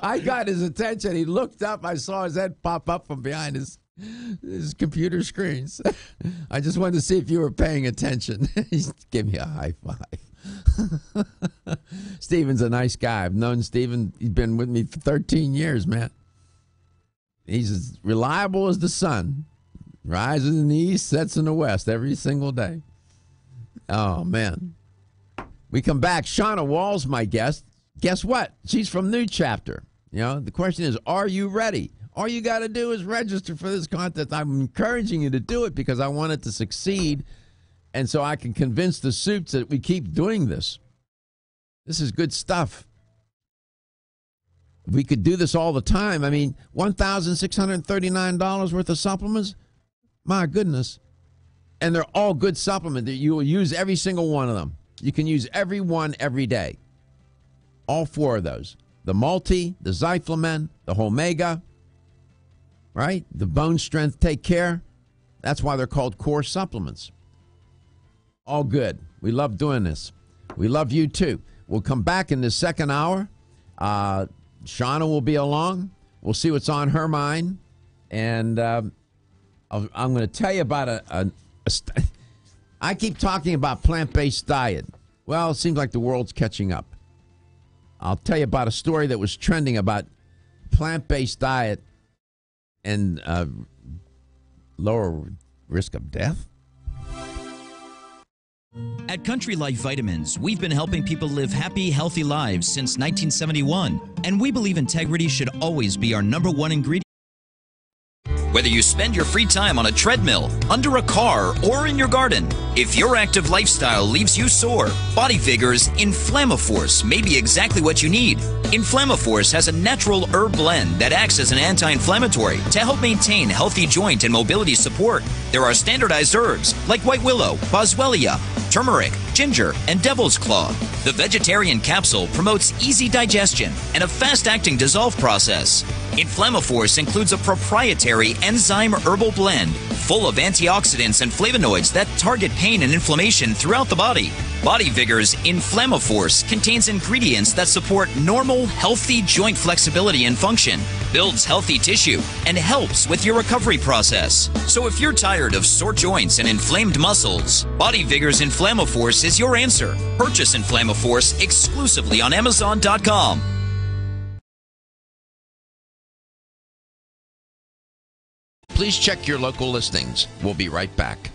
I got his attention. He looked up. I saw his head pop up from behind his computer screens. I just wanted to see if you were paying attention. He gave me a high five. Stephen's a nice guy. I've known Stephen. He's been with me for 13 years, man. He's as reliable as the sun. Rises in the east, sets in the west every single day. Oh, man. We come back. Shauna Wall's my guest. Guess what? She's from New Chapter. The question is, are you ready? All you got to do is register for this contest. I'm encouraging you to do it because I want it to succeed, and so I can convince the suits that we keep doing this. This is good stuff. We could do this all the time. I mean, $1,639 worth of supplements? My goodness. And they're all good supplements. You will use every single one of them. You can use every one every day. All 4 of those. The multi, the Zyflamen, the Omega, right? The bone strength take care. That's why they're called core supplements. All good. We love doing this. We love you too. We'll come back in the second hour. Shauna will be along. We'll see what's on her mind. And I'm going to tell you about I keep talking about plant-based diet. Well, it seems like the world's catching up. I'll tell you about a story that was trending about plant-based diet and lower risk of death. At Country Life Vitamins, we've been helping people live happy, healthy lives since 1971, and we believe integrity should always be our #1 ingredient. Whether you spend your free time on a treadmill, under a car, or in your garden, if your active lifestyle leaves you sore, Body Vigor's Inflammaforce may be exactly what you need. Inflammaforce has a natural herb blend that acts as an anti-inflammatory to help maintain healthy joint and mobility support. There are standardized herbs like white willow, boswellia, turmeric, ginger, and devil's claw. The vegetarian capsule promotes easy digestion and a fast-acting dissolve process. Inflammaforce includes a proprietary enzyme herbal blend full of antioxidants and flavonoids that target pain and inflammation throughout the body. Body Vigor's Inflammaforce contains ingredients that support normal, healthy joint flexibility and function, builds healthy tissue, and helps with your recovery process. So if you're tired of sore joints and inflamed muscles, Body Vigor's Inflammaforce is your answer. Purchase Inflammaforce exclusively on Amazon.com. Please check your local listings. We'll be right back.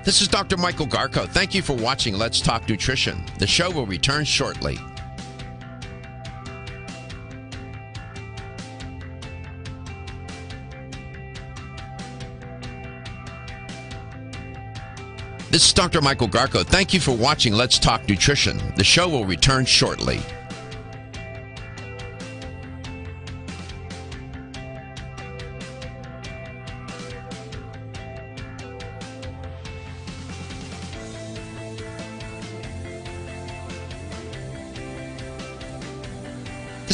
This is Dr. Michael Garko. Thank you for watching Let's Talk Nutrition. The show will return shortly. This is Dr. Michael Garko. Thank you for watching Let's Talk Nutrition. The show will return shortly.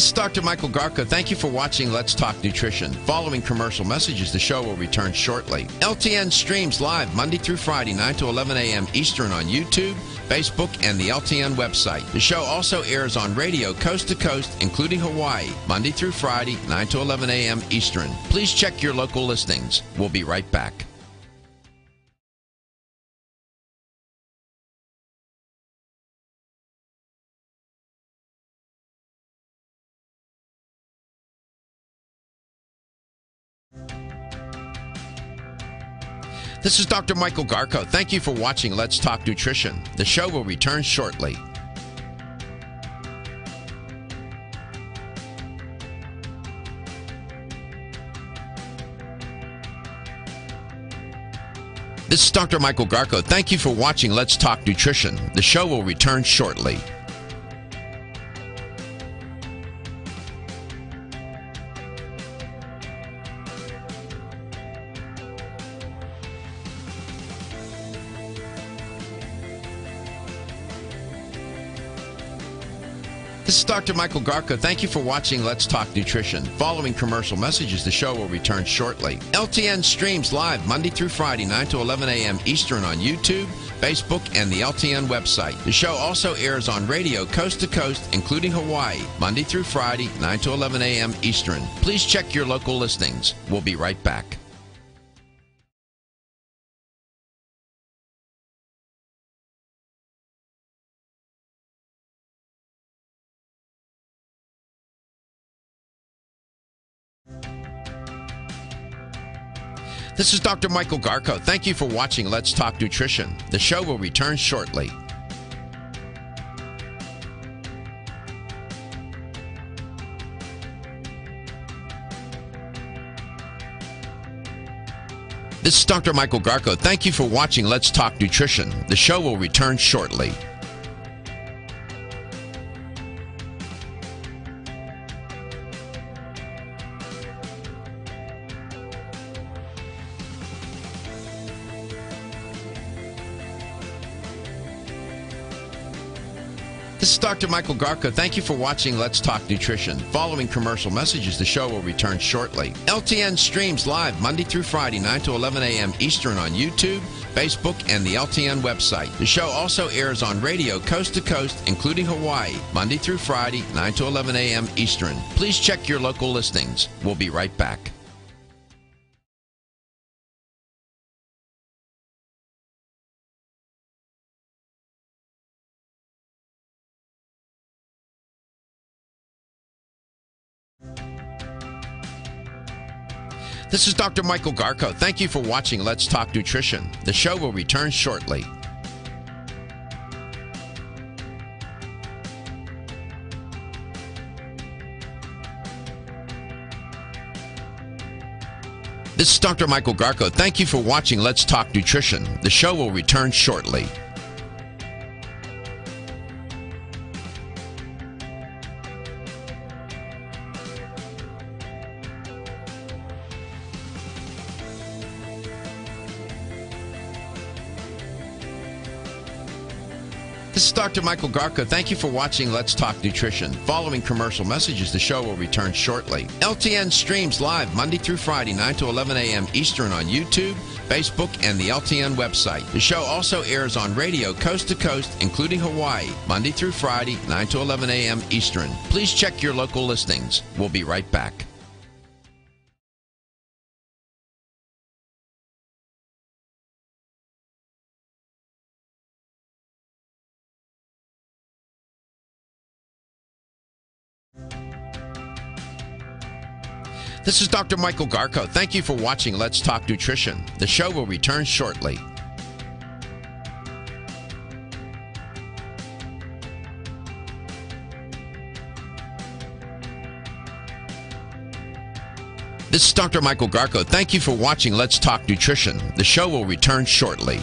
This is Dr. Michael Garko. Thank you for watching Let's Talk Nutrition. Following commercial messages, the show will return shortly. LTN streams live Monday through Friday, 9 to 11 a.m. Eastern on YouTube, Facebook, and the LTN website. The show also airs on radio coast to coast, including Hawaii, Monday through Friday, 9 to 11 a.m. Eastern. Please check your local listings. We'll be right back. This is Dr. Michael Garko. Thank you for watching Let's Talk Nutrition. The show will return shortly. This is Dr. Michael Garko. Thank you for watching Let's Talk Nutrition. The show will return shortly. This is Dr. Michael Garko. Thank you for watching Let's Talk Nutrition. Following commercial messages, the show will return shortly. LTN streams live Monday through Friday, 9 to 11 a.m. Eastern on YouTube, Facebook, and the LTN website. The show also airs on radio coast to coast, including Hawaii, Monday through Friday, 9 to 11 a.m. Eastern. Please check your local listings. We'll be right back. This is Dr. Michael Garko. Thank you for watching Let's Talk Nutrition. The show will return shortly. This is Dr. Michael Garko. Thank you for watching Let's Talk Nutrition. The show will return shortly. This is Dr. Michael Garko. Thank you for watching Let's Talk Nutrition. Following commercial messages, the show will return shortly. LTN streams live Monday through Friday, 9 to 11 a.m. Eastern on YouTube, Facebook, and the LTN website. The show also airs on radio coast to coast, including Hawaii, Monday through Friday, 9 to 11 a.m. Eastern. Please check your local listings. We'll be right back. This is Dr. Michael Garko. Thank you for watching Let's Talk Nutrition. The show will return shortly. This is Dr. Michael Garko. Thank you for watching Let's Talk Nutrition. The show will return shortly. This is Dr. Michael Garko. Thank you for watching Let's Talk Nutrition. Following commercial messages, the show will return shortly. LTN streams live Monday through Friday, 9 to 11 a.m. Eastern on YouTube, Facebook, and the LTN website. The show also airs on radio coast to coast, including Hawaii, Monday through Friday, 9 to 11 a.m. Eastern. Please check your local listings. We'll be right back. This is Dr. Michael Garko. Thank you for watching Let's Talk Nutrition. The show will return shortly. This is Dr. Michael Garko. Thank you for watching Let's Talk Nutrition. The show will return shortly.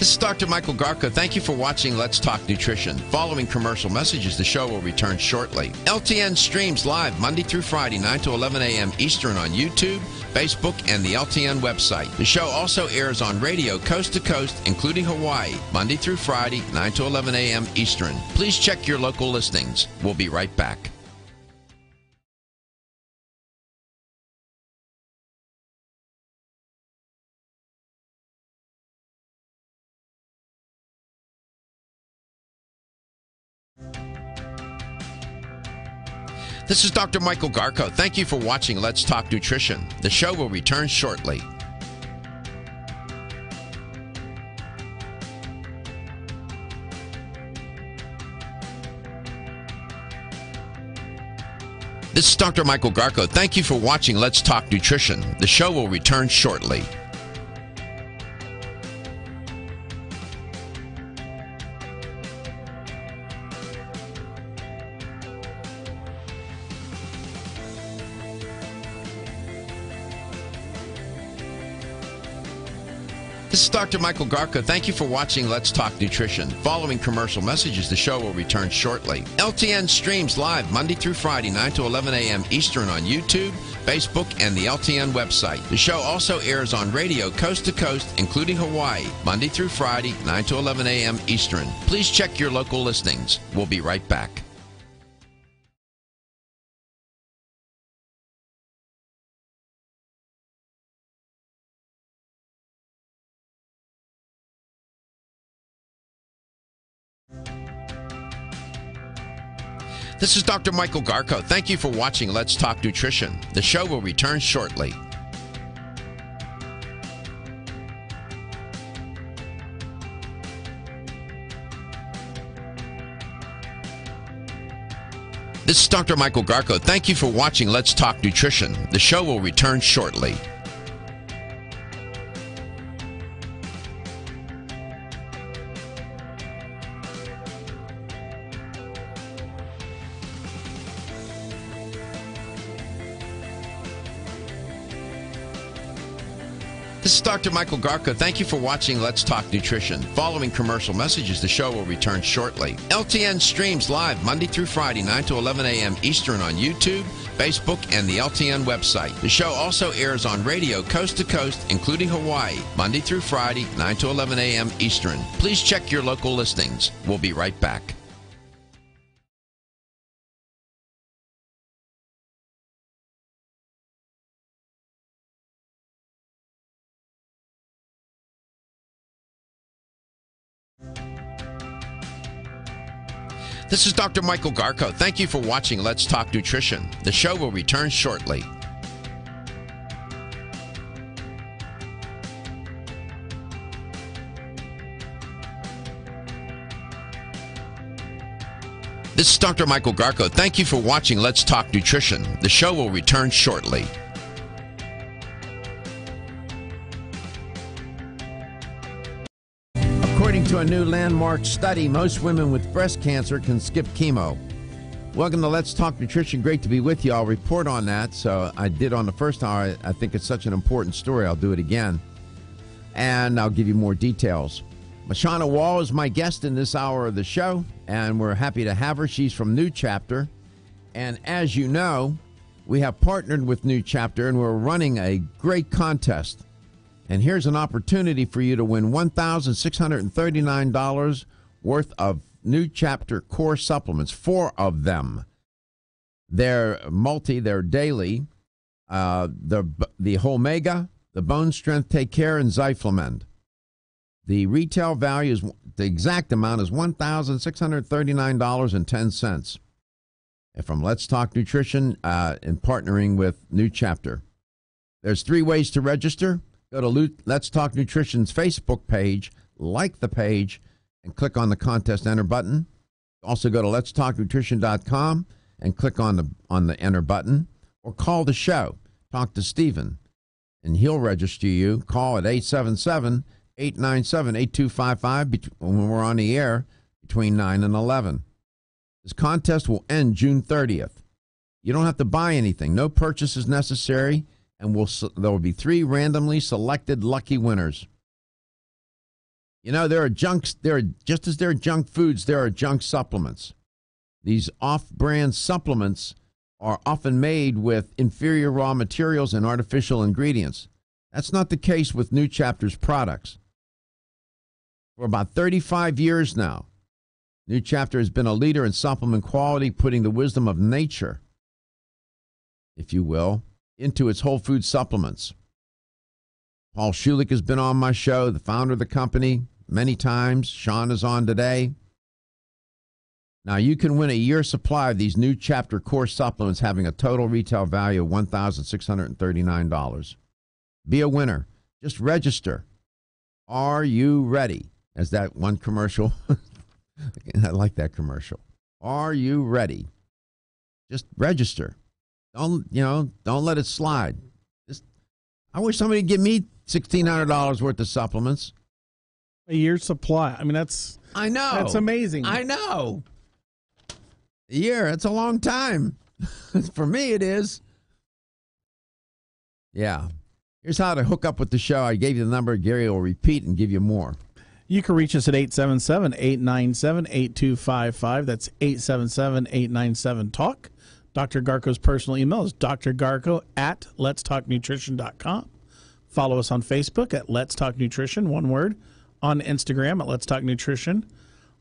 This is Dr. Michael Garko. Thank you for watching Let's Talk Nutrition. Following commercial messages, the show will return shortly. LTN streams live Monday through Friday, 9 to 11 a.m. Eastern on YouTube, Facebook, and the LTN website. The show also airs on radio coast to coast, including Hawaii, Monday through Friday, 9 to 11 a.m. Eastern. Please check your local listings. We'll be right back. This is Dr. Michael Garko. Thank you for watching Let's Talk Nutrition. The show will return shortly. This is Dr. Michael Garko. Thank you for watching Let's Talk Nutrition. The show will return shortly. This is Dr. Michael Garko. Thank you for watching Let's Talk Nutrition. Following commercial messages, the show will return shortly. LTN streams live Monday through Friday, 9 to 11 a.m. Eastern on YouTube, Facebook, and the LTN website. The show also airs on radio coast to coast, including Hawaii, Monday through Friday, 9 to 11 a.m. Eastern. Please check your local listings. We'll be right back. This is Dr. Michael Garko. Thank you for watching Let's Talk Nutrition. The show will return shortly. This is Dr. Michael Garko. Thank you for watching Let's Talk Nutrition. The show will return shortly. This is Dr. Michael Garko. Thank you for watching Let's Talk Nutrition. The show will return shortly. This is Dr. Michael Garko. Thank you for watching Let's Talk Nutrition. The show will return shortly. This is Dr. Michael Garko. Thank you for watching Let's Talk Nutrition. The show will return shortly. This is Dr. Michael Garko. Thank you for watching Let's Talk Nutrition. Following commercial messages, the show will return shortly. LTN streams live Monday through Friday, 9 to 11 a.m. Eastern on YouTube, Facebook, and the LTN website. The show also airs on radio coast to coast, including Hawaii, Monday through Friday, 9 to 11 a.m. Eastern. Please check your local listings. We'll be right back. This is Dr. Michael Garko. Thank you for watching Let's Talk Nutrition. The show will return shortly. This is Dr. Michael Garko. Thank you for watching Let's Talk Nutrition. The show will return shortly. According to a new landmark study, most women with breast cancer can skip chemo. Welcome to Let's Talk Nutrition. Great to be with you. I'll report on that. So I did on the first hour. I think it's such an important story. I'll do it again. And I'll give you more details. Shauna Wall is my guest in this hour of the show, and we're happy to have her. She's from New Chapter. And as you know, we have partnered with New Chapter, and we're running a great contest. And here's an opportunity for you to win $1,639 worth of New Chapter core supplements, 4 of them. They're they're daily. The Omega, the Bone Strength Take Care, and Zyflamend. The retail value is, the exact amount is $1,639.10. And from Let's Talk Nutrition and partnering with New Chapter. There's 3 ways to register. Go to Let's Talk Nutrition's Facebook page, like the page, and click on the contest enter button. Also go to letstalknutrition.com and click on the enter button, or call the show. Talk to Stephen, and he'll register you. Call at 877-897-8255 when we're on the air between 9 and 11. This contest will end June 30th. You don't have to buy anything. No purchase is necessary, and there will be 3 randomly selected lucky winners. You know, just as there are junk foods, there are junk supplements. These off-brand supplements are often made with inferior raw materials and artificial ingredients. That's not the case with New Chapter's products. For about 35 years now, New Chapter has been a leader in supplement quality, putting the wisdom of nature, if you will, into its whole food supplements. Paul Schulich has been on my show, the founder of the company, many times. Sean is on today. Now, you can win a year's supply of these New Chapter core supplements having a total retail value of $1,639. Be a winner. Just register. Are you ready? As that one commercial. I like that commercial. Are you ready? Just register. Don't let it slide. I wish somebody would give me $1,600 worth of supplements. A year's supply. I mean, I know. That's amazing. I know. A year, that's a long time. For me, it is. Yeah. Here's how to hook up with the show. I gave you the number. Gary will repeat and give you more. You can reach us at 877-897-8255. That's 877-897-TALK. Dr. Garko's personal email is drgarko@letstalknutrition.com. Follow us on Facebook at Let's Talk Nutrition, one word. On Instagram at Let's Talk Nutrition.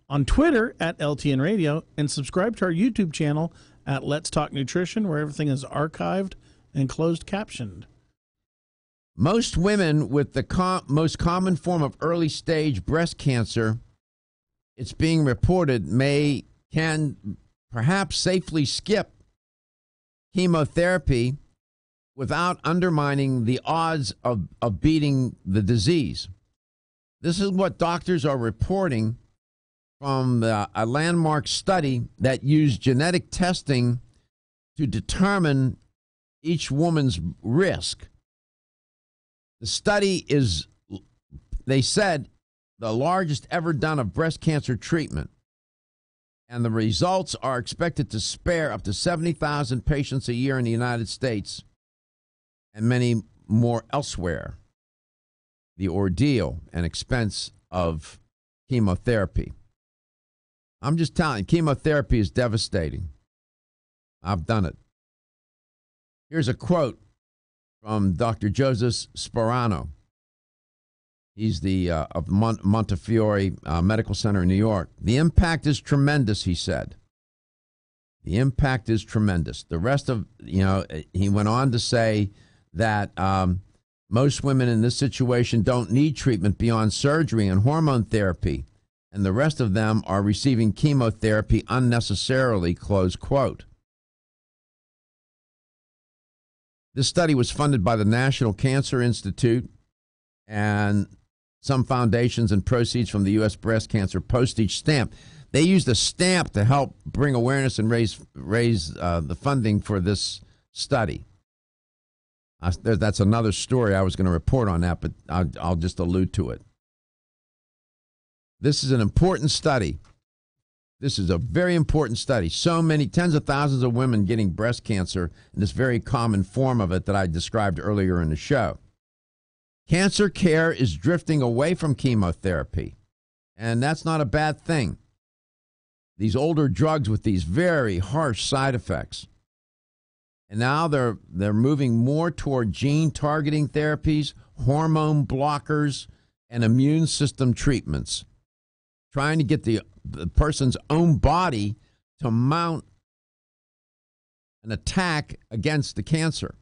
On Twitter at LTN Radio. And subscribe to our YouTube channel at Let's Talk Nutrition, where everything is archived and closed captioned. Most women with the most common form of early stage breast cancer, it's being reported, can perhaps safely skip chemotherapy without undermining the odds of beating the disease. This is what doctors are reporting from a landmark study that used genetic testing to determine each woman's risk. The study is, they said, the largest ever done of breast cancer treatment. And the results are expected to spare up to 70,000 patients a year in the United States and many more elsewhere the ordeal and expense of chemotherapy. I'm just telling you, chemotherapy is devastating. I've done it. Here's a quote from Dr. Joseph Sperano. He's the of Montefiore Medical Center in New York. The impact is tremendous, he said. The impact is tremendous. The rest of, he went on to say that most women in this situation don't need treatment beyond surgery and hormone therapy, and the rest of them are receiving chemotherapy unnecessarily, close quote. This study was funded by the National Cancer Institute, and some foundations and proceeds from the U.S. breast cancer postage stamp. They used a stamp to help bring awareness and raise the funding for this study. That's another story. I was going to report on that, but I'll just allude to it. This is an important study. This is a very important study. So many, tens of thousands of women getting breast cancer in this very common form of it that I described earlier in the show. Cancer care is drifting away from chemotherapy, and that's not a bad thing. These older drugs with these very harsh side effects. And now they're moving more toward gene-targeting therapies, hormone blockers, and immune system treatments, trying to get the person's own body to mount an attack against the cancer.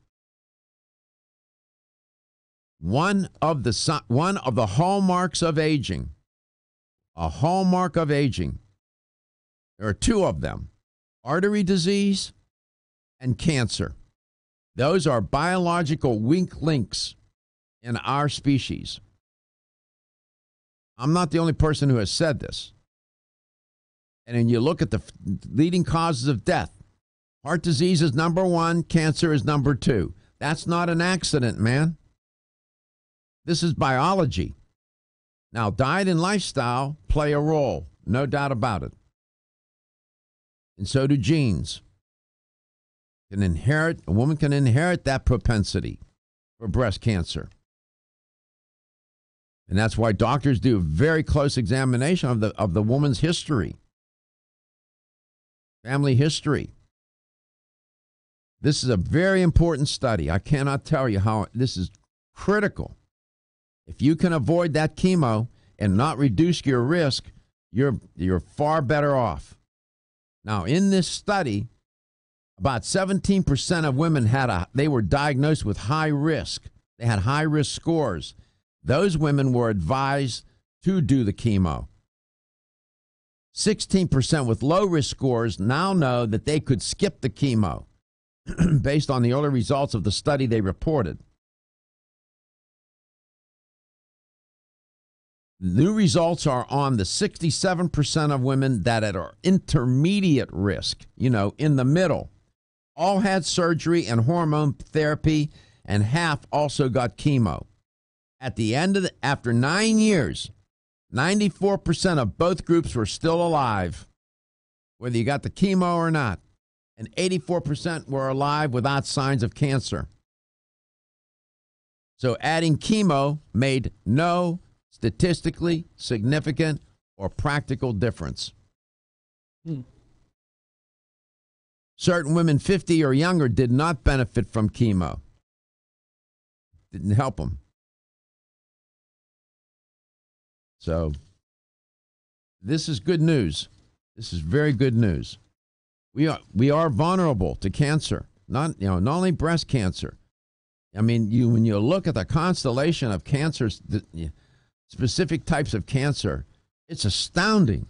One of the hallmarks of aging, a hallmark of aging, there are two of them, artery disease and cancer. Those are biological weak links in our species. I'm not the only person who has said this. And then you look at the leading causes of death. Heart disease is number one, cancer is number two. That's not an accident, man. This is biology. Now, diet and lifestyle play a role, no doubt about it. And so do genes. A woman can inherit that propensity for breast cancer. And that's why doctors do a very close examination of the woman's history, family history. This is a very important study. I cannot tell you how this is critical. If you can avoid that chemo and not reduce your risk, you're far better off. Now, in this study, about 17% of women they were diagnosed with high risk. They had high risk scores. Those women were advised to do the chemo. 16% with low risk scores now know that they could skip the chemo based on the early results of the study they reported. The new results are on the 67% of women that are intermediate risk, in the middle. All had surgery and hormone therapy, and half also got chemo. At the end after 9 years, 94% of both groups were still alive, whether you got the chemo or not, and 84% were alive without signs of cancer. So adding chemo made no statistically significant or practical difference. Certain women 50 or younger did not benefit from chemo. Didn't help them. So this is good news. This is very good news. We are vulnerable to cancer, not only breast cancer. I mean, when you look at the constellation of cancers, specific types of cancer, it's astounding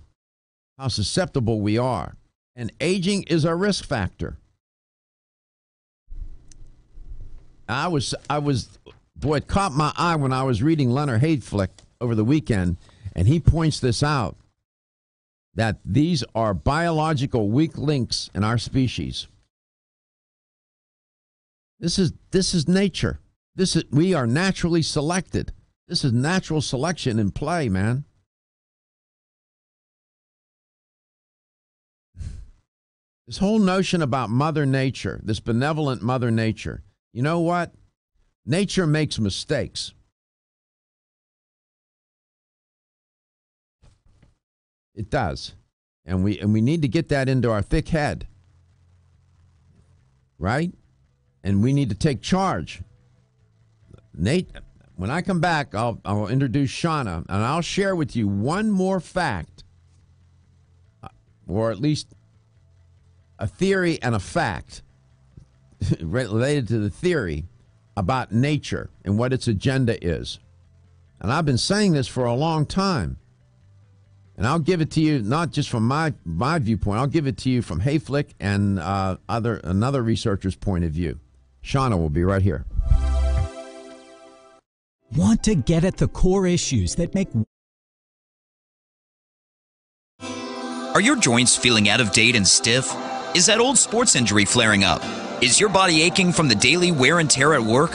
how susceptible we are. And aging is a risk factor. It caught my eye when I was reading Leonard Hayflick over the weekend, and he points this out, that these are biological weak links in our species. This is nature. We are naturally selected. This is natural selection in play, man. This whole notion about Mother Nature, this benevolent Mother Nature, you know what? Nature makes mistakes. It does. And we need to get that into our thick head. Right? And we need to take charge. Nate, when I come back, I'll introduce Shauna, and I'll share with you one more fact, or at least a theory and a fact related to the theory about nature and what its agenda is. And I've been saying this for a long time. And I'll give it to you not just from my viewpoint. I'll give it to you from Hayflick and another researcher's point of view. Shauna will be right here. want to get at the core issues that make... Are your joints feeling out of date and stiff? Is that old sports injury flaring up? Is your body aching from the daily wear and tear at work?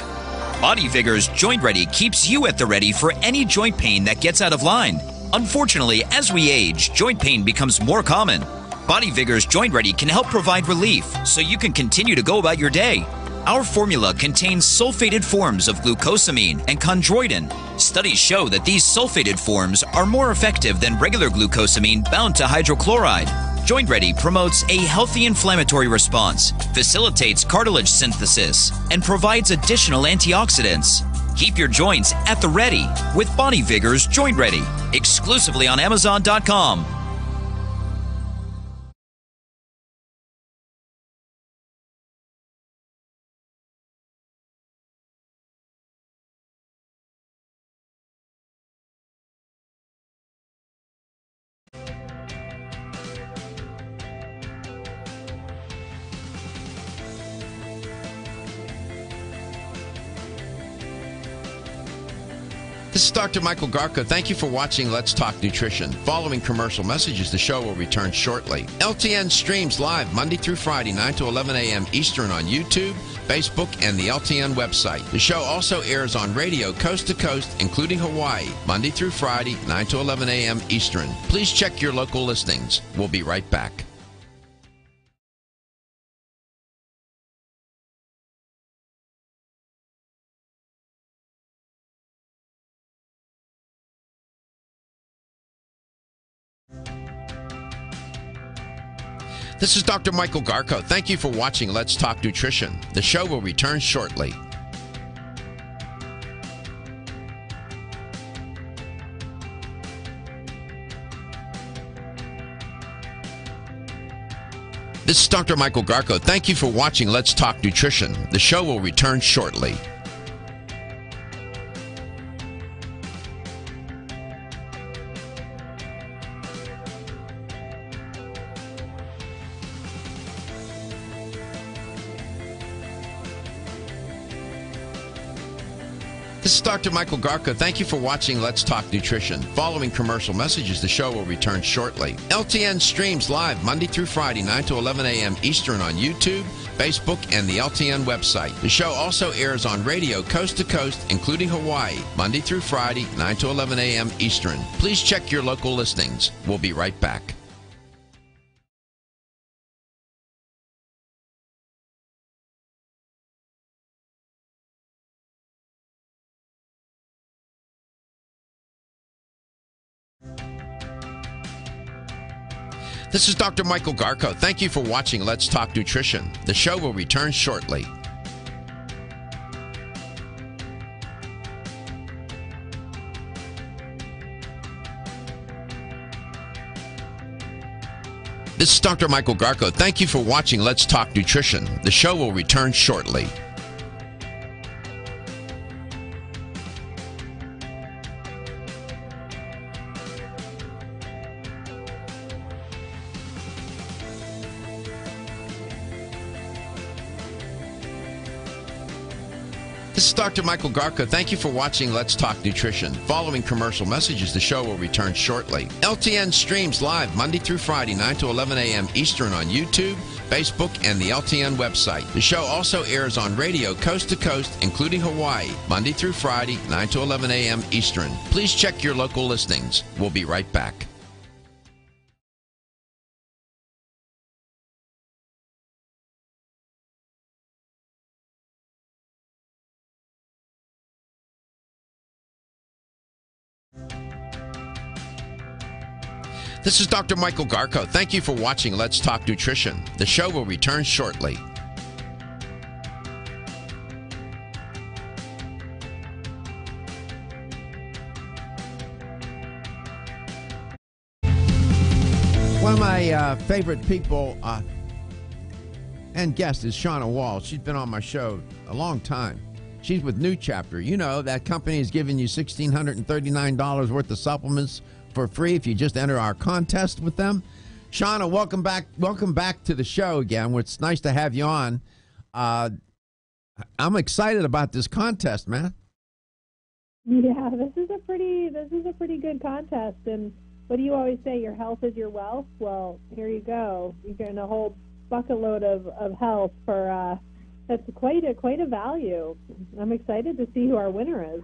Body Vigor's Joint Ready keeps you at the ready for any joint pain that gets out of line. Unfortunately, as we age, joint pain becomes more common. Body Vigor's Joint Ready can help provide relief so you can continue to go about your day. Our formula contains sulfated forms of glucosamine and chondroitin. Studies show that these sulfated forms are more effective than regular glucosamine bound to hydrochloride. Joint Ready promotes a healthy inflammatory response, facilitates cartilage synthesis, and provides additional antioxidants. Keep your joints at the ready with Body Vigor's Joint Ready, exclusively on Amazon.com. This is Dr. Michael Garko. Thank you for watching Let's Talk Nutrition. Following commercial messages, the show will return shortly. LTN streams live Monday through Friday, 9 to 11 a.m. Eastern on YouTube, Facebook, and the LTN website. The show also airs on radio coast to coast, including Hawaii, Monday through Friday, 9 to 11 a.m. Eastern. Please check your local listings. We'll be right back. This is Dr. Michael Garko. Thank you for watching Let's Talk Nutrition. The show will return shortly. This is Dr. Michael Garko. Thank you for watching Let's Talk Nutrition. The show will return shortly. This is Dr. Michael Garko. Thank you for watching Let's Talk Nutrition. Following commercial messages, the show will return shortly. LTN streams live Monday through Friday, 9 to 11 a.m. Eastern on YouTube, Facebook, and the LTN website. The show also airs on radio coast to coast, including Hawaii, Monday through Friday, 9 to 11 a.m. Eastern. Please check your local listings. We'll be right back. This is Dr. Michael Garko. Thank you for watching Let's Talk Nutrition. The show will return shortly. This is Dr. Michael Garko. Thank you for watching Let's Talk Nutrition. The show will return shortly. This is Dr. Michael Garko. Thank you for watching Let's Talk Nutrition. Following commercial messages, the show will return shortly. LTN streams live Monday through Friday, 9 to 11 a.m. Eastern on YouTube, Facebook, and the LTN website. The show also airs on radio coast to coast, including Hawaii, Monday through Friday, 9 to 11 a.m. Eastern. Please check your local listings. We'll be right back. This is Dr. Michael Garko. Thank you for watching Let's Talk Nutrition. The show will return shortly. One of my favorite people and guest is Shauna Wall. She's been on my show a long time. She's with New Chapter. You know, that company is giving you $1,639 worth of supplements for free if you just enter our contest with them. Shauna, welcome back. Welcome back to the show again. It's nice to have you on. I'm excited about this contest, man. Yeah, this is a pretty good contest. And what do you always say? Your health is your wealth. Well, here you go. You're getting a whole bucket load of health for that's quite a value. I'm excited to see who our winner is.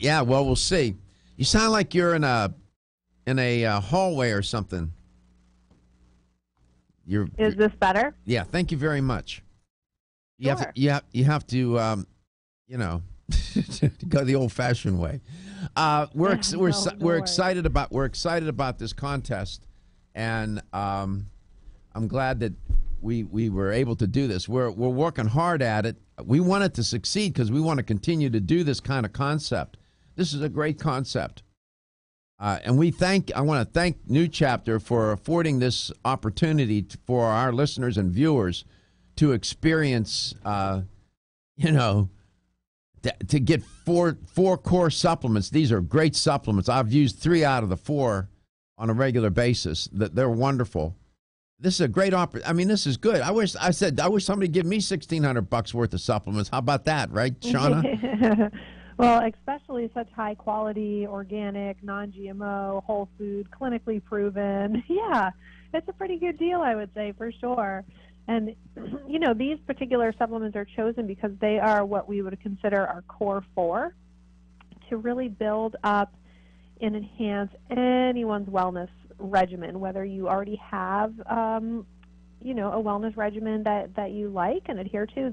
Yeah, well, we'll see. You sound like you're in a hallway or something. Is this better? Yeah, thank you very much. You Sure. you have to go the old-fashioned way. We're excited about this contest, and I'm glad that we were able to do this. We're working hard at it. We want it to succeed because we want to continue to do this kind of concept. This is a great concept. And I want to thank New Chapter for affording this opportunity for our listeners and viewers to experience, to get four core supplements. These are great supplements. I've used 3 out of the 4 on a regular basis. They're wonderful. This is a great I mean, this is good. I wish somebody give me $1,600 worth of supplements. How about that, right, Shauna? Well, especially such high quality, organic, non-GMO, whole food, clinically proven. Yeah, it's a pretty good deal, I would say, for sure. And, these particular supplements are chosen because they are what we would consider our core 4 to really build up and enhance anyone's wellness regimen, whether you already have, a wellness regimen that you like and adhere to.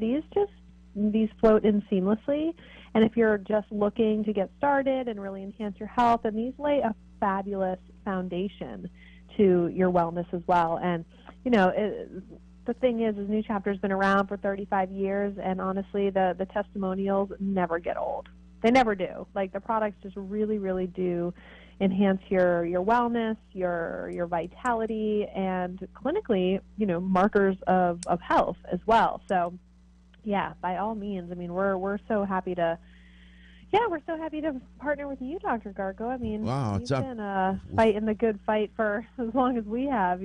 These float in seamlessly. And if you're just looking to get started and really enhance your health, and these lay a fabulous foundation to your wellness as well. And, the thing is New Chapter's been around for 35 years, and honestly, the testimonials never get old. They never do. Like, the products just really, really do enhance your wellness, your vitality, and clinically, markers of health as well. So, yeah, by all means. I mean, we're so happy to. Yeah, we're so happy to partner with you, Dr. Garko. I mean, wow, you've been fighting the good fight for as long as we have,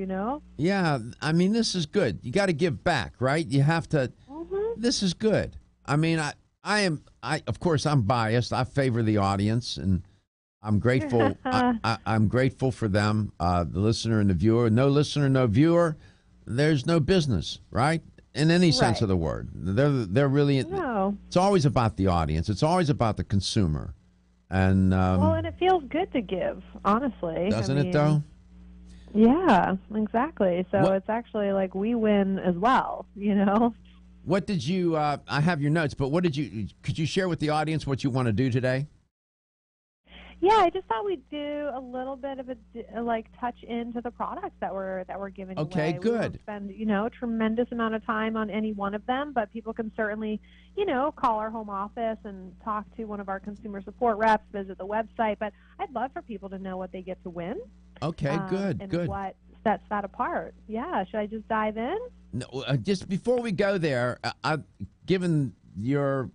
Yeah, I mean, this is good. You got to give back, right? You have to. Mm-hmm. This is good. I mean, of course, I'm biased. I favor the audience, and I'm grateful. I'm grateful for them, the listener and the viewer. No listener, no viewer. There's no business, right? In any sense of the word. They're really. No. It's always about the audience. It's always about the consumer, and and it feels good to give, honestly. Doesn't it though? Yeah, exactly. So it's actually like we win as well. What did you? I have your notes, but what did you? Could you share with the audience what you want to do today? Yeah, I just thought we'd do a little bit of a touch into the products that we're giving away. Okay, good. We won't spend a tremendous amount of time on any one of them, but people can certainly call our home office and talk to one of our consumer support reps, visit the website. But I'd love for people to know what they get to win. Okay, good, and good. What sets that apart? Yeah, should I just dive in? No, just before we go there, given your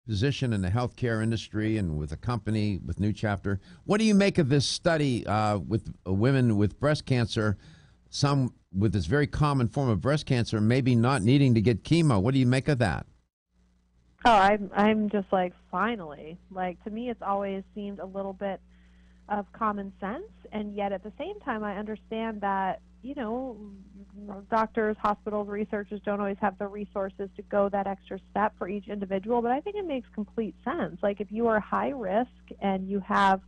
position in the healthcare industry and with a company with New Chapter, what do you make of this study with women with breast cancer, some with this very common form of breast cancer, maybe not needing to get chemo? What do you make of that? Oh, I'm just like, finally. Like, to me, it's always seemed a little bit of common sense, and yet at the same time, I understand that doctors, hospitals, researchers don't always have the resources to go that extra step for each individual, but I think it makes complete sense. Like, if you are high risk and you have,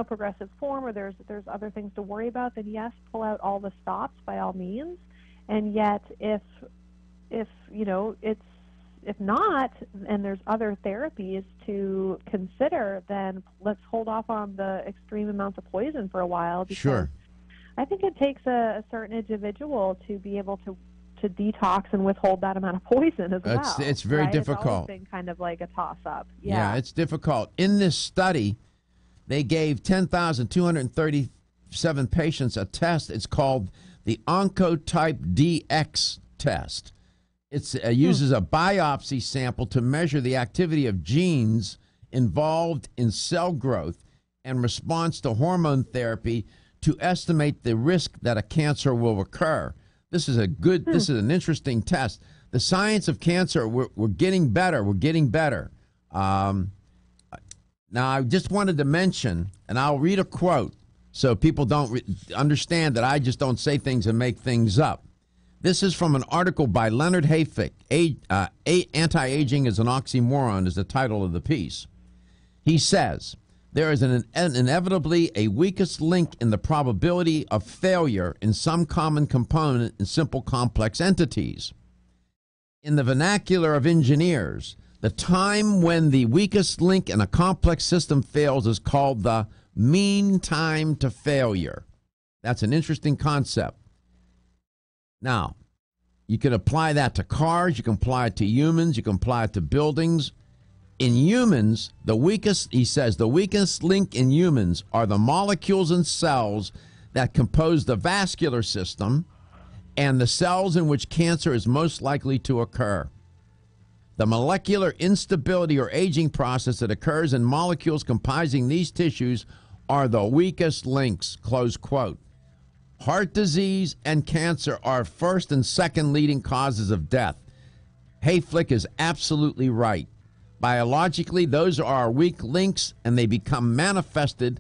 progressive form, or there's other things to worry about, then yes, pull out all the stops by all means. And yet, if not, and there's other therapies to consider, then let's hold off on the extreme amounts of poison for a while. Because sure. I think it takes a certain individual to be able to detox and withhold that amount of poison as well. It's very difficult. It's always been kind of like a toss-up. Yeah, it's difficult. In this study, they gave 10,237 patients a test. It's called the Oncotype DX test. It uses a biopsy sample to measure the activity of genes involved in cell growth and response to hormone therapy to estimate the risk that a cancer will occur. This is this is an interesting test. The science of cancer, we're getting better. We're getting better. Now, I just wanted to mention, and I'll read a quote so people don't understand that I just don't say things and make things up. This is from an article by Leonard Hayfick. Anti-aging is an oxymoron is the title of the piece. He says, there is inevitably a weakest link in the probability of failure in some common component in simple complex entities. In the vernacular of engineers, the time when the weakest link in a complex system fails is called the mean time to failure. That's an interesting concept. Now, you can apply that to cars, you can apply it to humans, you can apply it to buildings. In humans, he says, the weakest link in humans are the molecules and cells that compose the vascular system and the cells in which cancer is most likely to occur. The molecular instability or aging process that occurs in molecules comprising these tissues are the weakest links, close quote. Heart disease and cancer are first and second leading causes of death. Hayflick is absolutely right. Biologically, those are our weak links, and they become manifested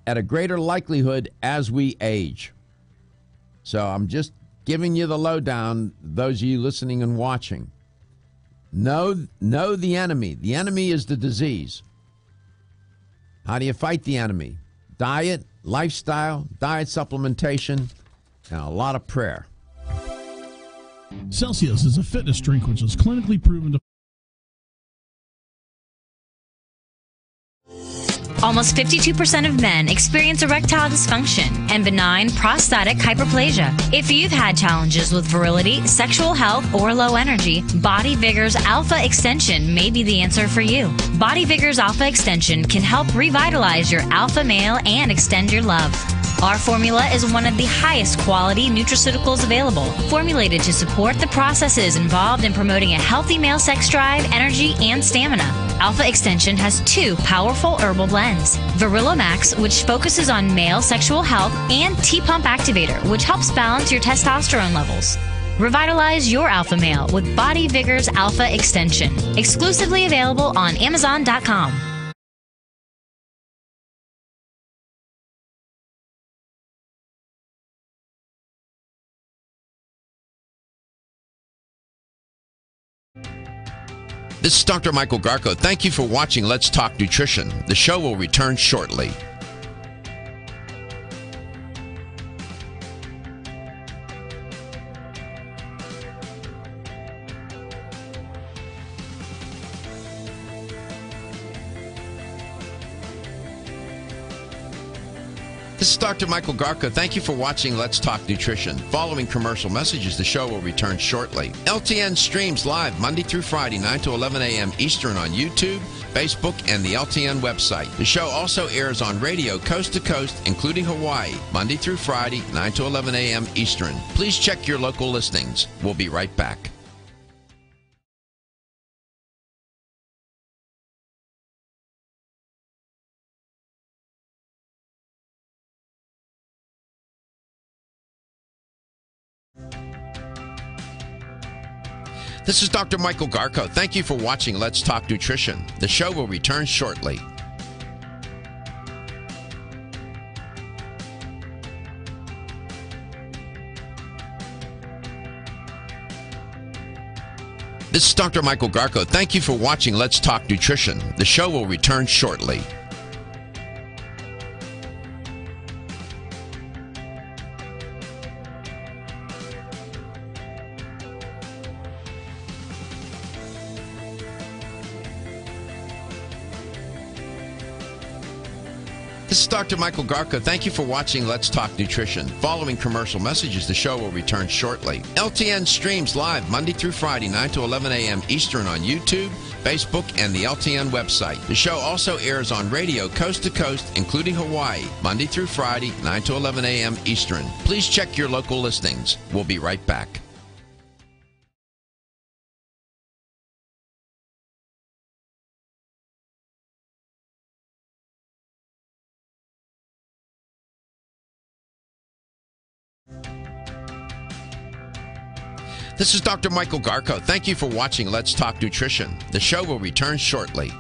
at a greater likelihood as we age. So I'm just giving you the lowdown, those of you listening and watching. Know the enemy. The enemy is the disease. How do you fight the enemy? Diet, lifestyle, diet supplementation, and a lot of prayer. Celsius is a fitness drink which is clinically proven to... Almost 52% of men experience erectile dysfunction and benign prostatic hyperplasia. If you've had challenges with virility, sexual health, or low energy, Body Vigor's Alpha Extension may be the answer for you. Body Vigor's Alpha Extension can help revitalize your alpha male and extend your love. Our formula is one of the highest quality nutraceuticals available, formulated to support the processes involved in promoting a healthy male sex drive, energy, and stamina. Alpha Extension has 2 powerful herbal blends, Virilomax, which focuses on male sexual health, and T-Pump Activator, which helps balance your testosterone levels. Revitalize your alpha male with Body Vigor's Alpha Extension, exclusively available on Amazon.com. This is Dr. Michael Garko. Thank you for watching Let's Talk Nutrition. The show will return shortly. This is Dr. Michael Garko. Thank you for watching Let's Talk Nutrition. Following commercial messages, the show will return shortly. LTN streams live Monday through Friday, 9 to 11 a.m. Eastern on YouTube, Facebook, and the LTN website. The show also airs on radio coast to coast, including Hawaii, Monday through Friday, 9 to 11 a.m. Eastern. Please check your local listings. We'll be right back. This is Dr. Michael Garko. Thank you for watching Let's Talk Nutrition. The show will return shortly. This is Dr. Michael Garko. Thank you for watching Let's Talk Nutrition. The show will return shortly. This is Dr. Michael Garko. Thank you for watching Let's Talk Nutrition. Following commercial messages, the show will return shortly. LTN streams live Monday through Friday, 9 to 11 a.m. Eastern on YouTube, Facebook, and the LTN website. The show also airs on radio coast to coast, including Hawaii, Monday through Friday, 9 to 11 a.m. Eastern. Please check your local listings. We'll be right back. This is Dr. Michael Garko. Thank you for watching Let's Talk Nutrition. The show will return shortly.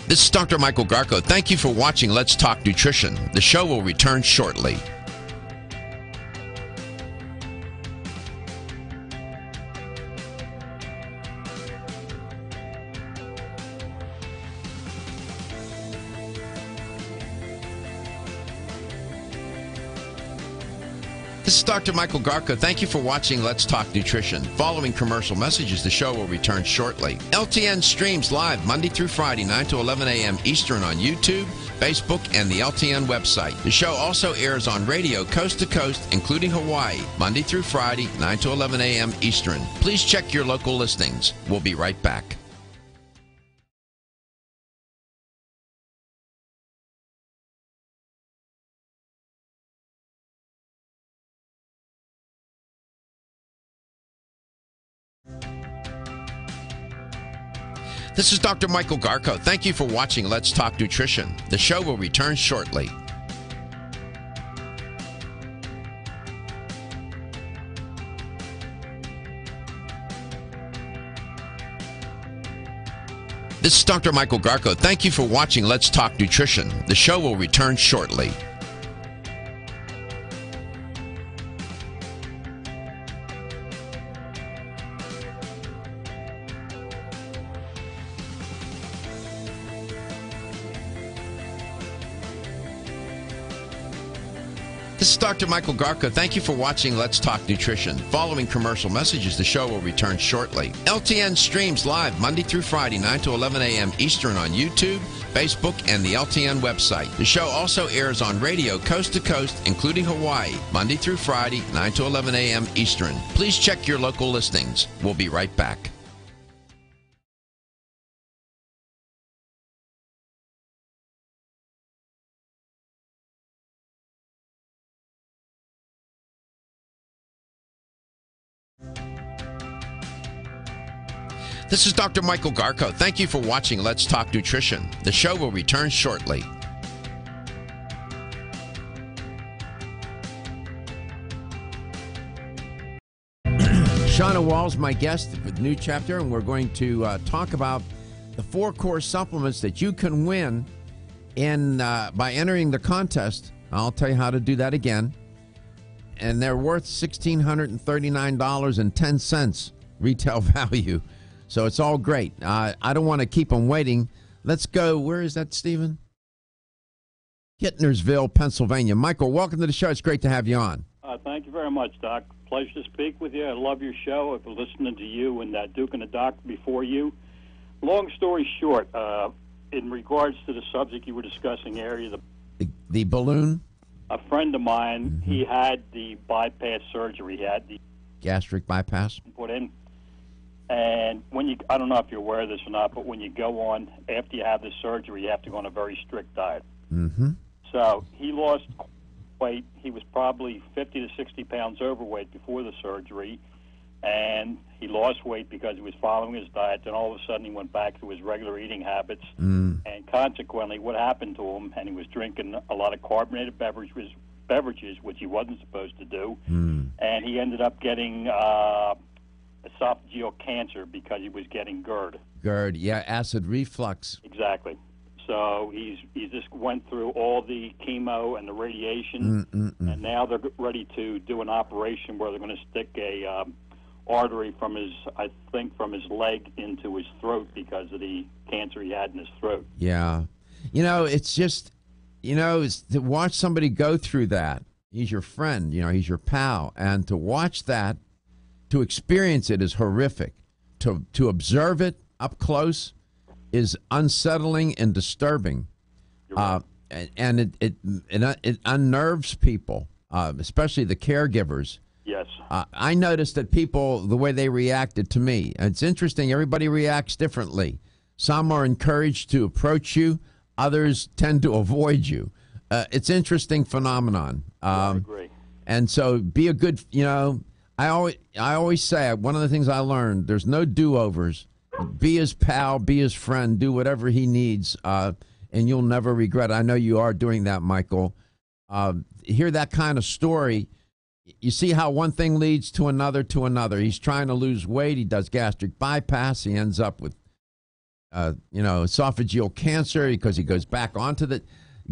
This is Dr. Michael Garko. Thank you for watching Let's Talk Nutrition. The show will return shortly. This is Dr. Michael Garko. Thank you for watching Let's Talk Nutrition. Following commercial messages, the show will return shortly. LTN streams live Monday through Friday, 9 to 11 a.m. Eastern on YouTube, Facebook, and the LTN website. The show also airs on radio coast to coast, including Hawaii, Monday through Friday, 9 to 11 a.m. Eastern. Please check your local listings. We'll be right back. This is Dr. Michael Garko. Thank you for watching Let's Talk Nutrition. The show will return shortly. This is Dr. Michael Garko. Thank you for watching Let's Talk Nutrition. The show will return shortly. This is Dr. Michael Garko. Thank you for watching Let's Talk Nutrition. Following commercial messages, the show will return shortly. LTN streams live Monday through Friday, 9 to 11 a.m. Eastern on YouTube, Facebook, and the LTN website. The show also airs on radio coast to coast, including Hawaii, Monday through Friday, 9 to 11 a.m. Eastern. Please check your local listings. We'll be right back. This is Dr. Michael Garko. Thank you for watching Let's Talk Nutrition. The show will return shortly. Shauna Wall's my guest with New Chapter, and we're going to talk about the 4 core supplements that you can win in by entering the contest. I'll tell you how to do that again. And they're worth $1,639.10 retail value. So it's all great. I don't want to keep them waiting. Let's go. Where is that, Stephen? Kittnersville, Pennsylvania. Michael, welcome to the show. It's great to have you on. Thank you very much, Doc. Pleasure to speak with you. I love your show. I've been listening to you and Duke and the Doc before you. Long story short, in regards to the subject you were discussing earlier, the balloon? A friend of mine, he had the bypass surgery. He had the gastric bypass put in. And when you, I don't know if you're aware of this or not, but when you go on, after you have the surgery, you have to go on a very strict diet. Mm-hmm. So he lost weight. He was probably 50 to 60 pounds overweight before the surgery, and he lost weight because he was following his diet. Then all of a sudden he went back to his regular eating habits, and consequently what happened to him, and he was drinking a lot of carbonated beverages, which he wasn't supposed to do, and he ended up getting esophageal cancer because he was getting GERD. GERD, yeah, acid reflux. Exactly. So he just went through all the chemo and the radiation, and now they're ready to do an operation where they're going to stick a artery from his leg into his throat because of the cancer he had in his throat. Yeah. You know, it's just, it's to watch somebody go through that. He's your friend, he's your pal, and to watch that, to experience it is horrific. To observe it up close is unsettling and disturbing, and it unnerves people, especially the caregivers. Yes. I noticed that people, the way they reacted to me, and it's interesting, everybody reacts differently. Some are encouraged to approach you, others tend to avoid you. It's interesting phenomenon. I agree. And so be a good, I always say, one of the things I learned, there's no do-overs. Be his pal, be his friend, do whatever he needs, and you'll never regret it. I know you are doing that, Michael. Hear that kind of story. You see how one thing leads to another to another. He's trying to lose weight. He does gastric bypass. He ends up with esophageal cancer because he goes back onto the.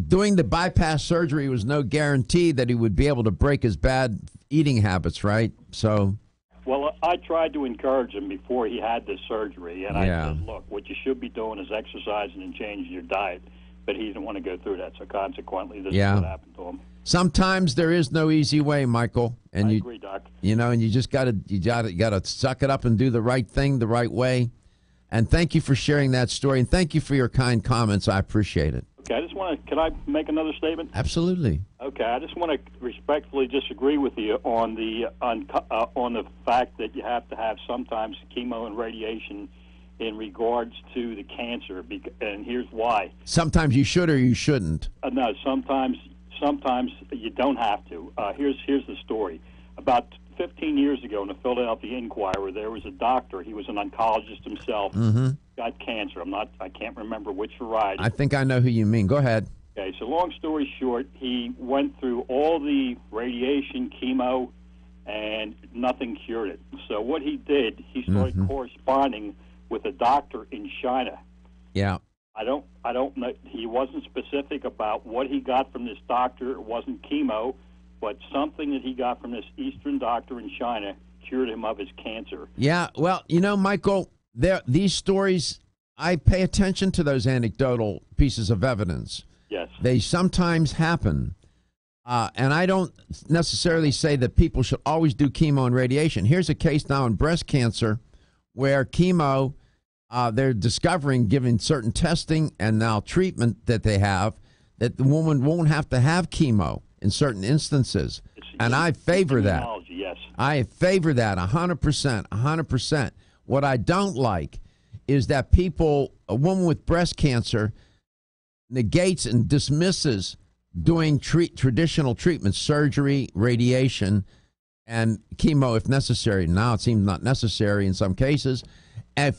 Doing the bypass surgery was no guarantee that he would be able to break his bad eating habits, right? So. Well, I tried to encourage him before he had this surgery, and I said, look, what you should be doing is exercising and changing your diet. But he didn't want to go through that, so consequently, this is what happened to him. Sometimes there is no easy way, Michael, and I agree, Doc. And you just got to suck it up and do the right thing the right way. And thank you for sharing that story, and thank you for your kind comments. I appreciate it. Okay, can I make another statement? Absolutely. Okay, I just want to respectfully disagree with you on the fact that you have to have sometimes chemo and radiation in regards to the cancer, and here's why. Sometimes you should or you shouldn't. No, sometimes you don't have to. Here's the story. About 15 years ago in the Philadelphia Inquirer, there was a doctor. He was an oncologist himself. Got cancer. I can't remember which variety. I think I know who you mean. Go ahead. Okay, so long story short, he went through all the radiation, chemo, and nothing cured it. So what he did, he started corresponding with a doctor in China. Yeah. I don't know. He wasn't specific about what he got from this doctor. It wasn't chemo, but something that he got from this Eastern doctor in China cured him of his cancer. Yeah, well, Michael, these stories, I pay attention to those anecdotal pieces of evidence. Yes. They sometimes happen. And I don't necessarily say that people should always do chemo and radiation. Here's a case now in breast cancer where chemo, they're discovering, given certain testing and now treatment that they have, that the woman won't have to have chemo in certain instances. And I favor that. Yes. I favor that 100%, 100%. What I don't like is that a woman with breast cancer negates and dismisses doing traditional treatments, surgery, radiation, and chemo if necessary. Now it seems not necessary in some cases, and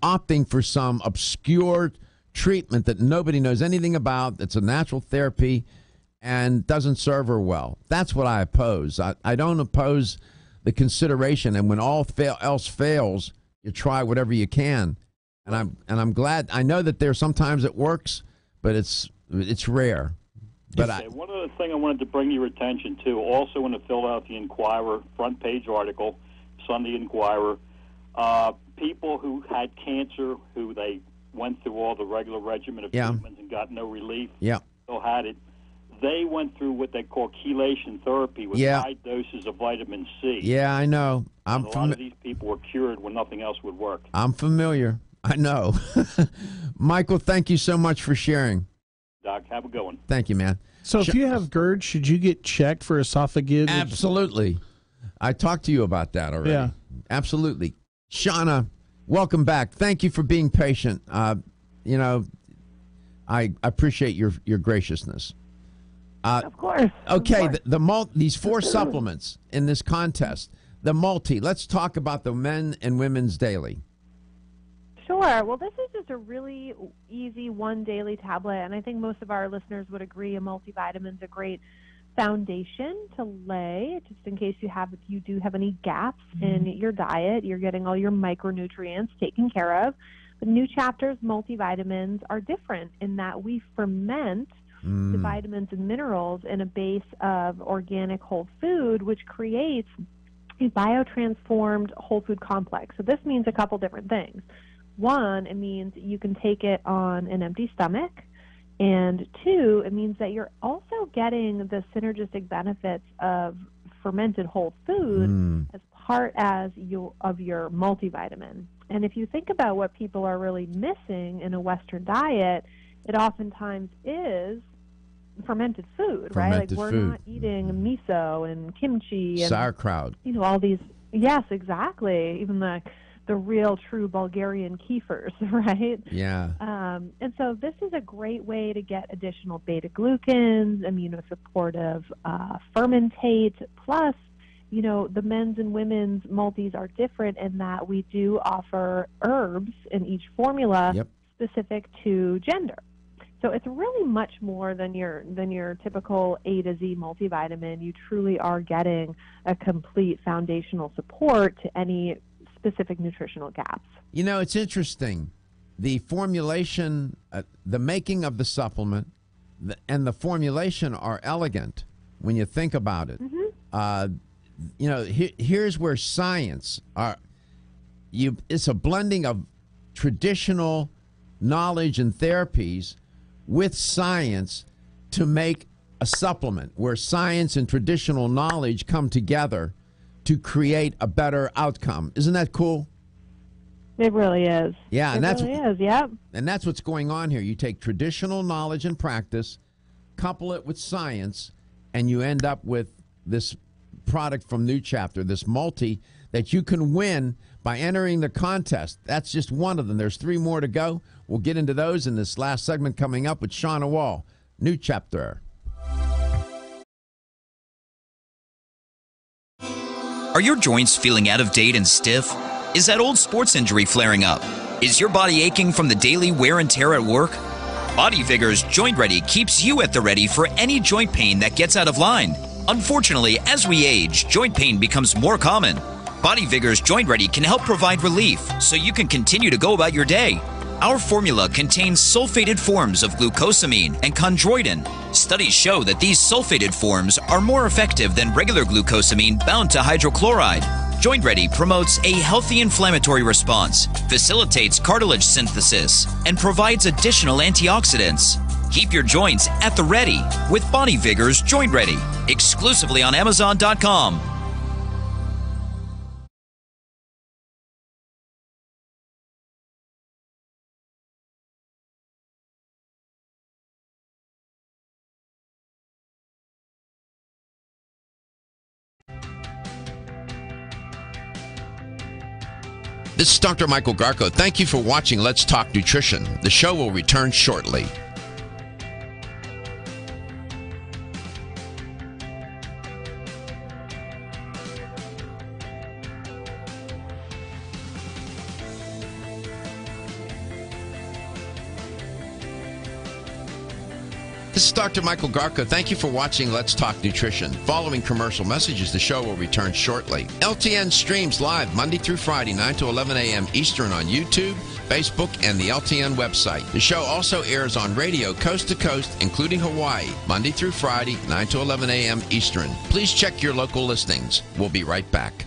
opting for some obscure treatment that nobody knows anything about, that's a natural therapy, and doesn't serve her well. That's what I oppose. I don't oppose the consideration, and when all else fails, you try whatever you can. And I'm glad. I know that there's sometimes it works, but it's rare. But one other thing I wanted to bring your attention to, also in the Philadelphia Inquirer front page article, Sunday Inquirer, people who had cancer, who they went through all the regular regimen of treatments and got no relief, still had it. They went through what they call chelation therapy with high doses of vitamin C. Yeah, I know. A lot of these people were cured when nothing else would work. I'm familiar. I know. Michael, thank you so much for sharing. Doc, have a good one. Thank you, man. So if you have GERD, should you get checked for esophagus? Absolutely. I talked to you about that already. Yeah. Absolutely. Shauna, welcome back. Thank you for being patient. I appreciate your graciousness. Of course. Okay, these 4 supplements in this contest, the multi. Let's talk about the men and women's daily. Sure. Well, this is just a really easy one daily tablet, and I think most of our listeners would agree a multivitamin is a great foundation to lay, just in case if you do have any gaps in your diet, you're getting all your micronutrients taken care of. But New Chapter's multivitamins are different in that we ferment the vitamins and minerals in a base of organic whole food, which creates a biotransformed whole food complex. So this means a couple different things. One, it means you can take it on an empty stomach. And 2, it means that you're also getting the synergistic benefits of fermented whole food as part of your multivitamin. And if you think about what people are really missing in a Western diet, it oftentimes is fermented food, right? Like we're not eating miso and kimchi and sauerkraut. All these. Yes, exactly. Even the real true Bulgarian kefirs, right? Yeah. And so this is a great way to get additional beta-glucans, immunosupportive fermentate, plus, the men's and women's multis are different in that we do offer herbs in each formula specific to gender. So it's really much more than your typical A to Z multivitamin. You truly are getting a complete foundational support to any specific nutritional gaps. It's interesting. the formulation, the making of the supplement, and the formulation are elegant when you think about it. Here's where science it's a blending of traditional knowledge and therapies with science to make a supplement where science and traditional knowledge come together to create a better outcome. Isn't that cool? It really is. Yeah, and really is. Yep. And that's what's going on here. You take traditional knowledge and practice, couple it with science, and you end up with this product from New Chapter, this multi that you can win by entering the contest. That's just one of them. There's 3 more to go. We'll get into those in this last segment coming up with Shauna Wall. New Chapter. Are your joints feeling out of date and stiff? Is that old sports injury flaring up? Is your body aching from the daily wear and tear at work? Body Vigor's Joint Ready keeps you at the ready for any joint pain that gets out of line. Unfortunately, as we age, joint pain becomes more common. Body Vigor's Joint Ready can help provide relief so you can continue to go about your day. Our formula contains sulfated forms of glucosamine and chondroitin. Studies show that these sulfated forms are more effective than regular glucosamine bound to hydrochloride. Joint Ready promotes a healthy inflammatory response, facilitates cartilage synthesis, and provides additional antioxidants. Keep your joints at the ready with Body Vigor's Joint Ready, exclusively on Amazon.com. This is Dr. Michael Garko. Thank you for watching Let's Talk Nutrition. The show will return shortly. This is Dr. Michael Garko. Thank you for watching Let's Talk Nutrition. Following commercial messages, the show will return shortly. LTN streams live Monday through Friday, 9 to 11 a.m. Eastern on YouTube, Facebook, and the LTN website. The show also airs on radio coast to coast, including Hawaii, Monday through Friday, 9 to 11 a.m. Eastern. Please check your local listings. We'll be right back.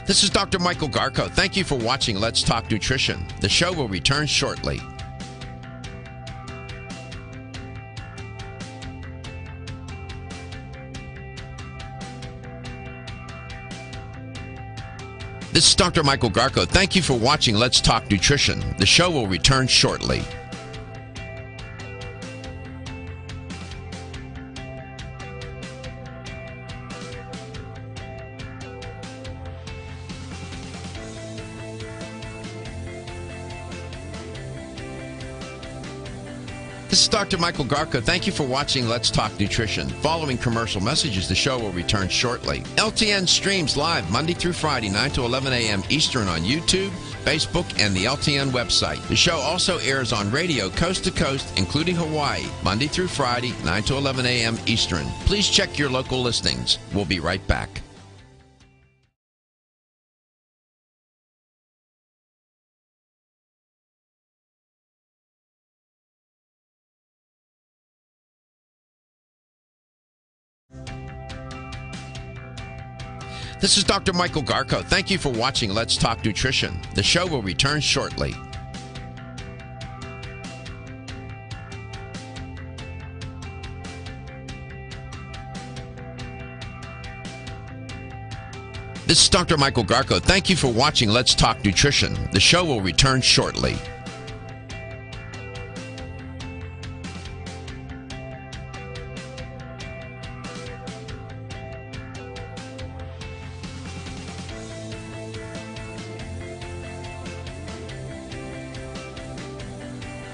This is Dr. Michael Garko. Thank you for watching Let's Talk Nutrition. The show will return shortly. This is Dr. Michael Garko. Thank you for watching Let's Talk Nutrition. The show will return shortly. This is Dr. Michael Garko. Thank you for watching Let's Talk Nutrition. Following commercial messages, the show will return shortly. LTN streams live Monday through Friday, 9 to 11 a.m. Eastern on YouTube, Facebook, and the LTN website. The show also airs on radio coast to coast, including Hawaii, Monday through Friday, 9 to 11 a.m. Eastern. Please check your local listings. We'll be right back. This is Dr. Michael Garko. Thank you for watching Let's Talk Nutrition. The show will return shortly. This is Dr. Michael Garko. Thank you for watching Let's Talk Nutrition. The show will return shortly.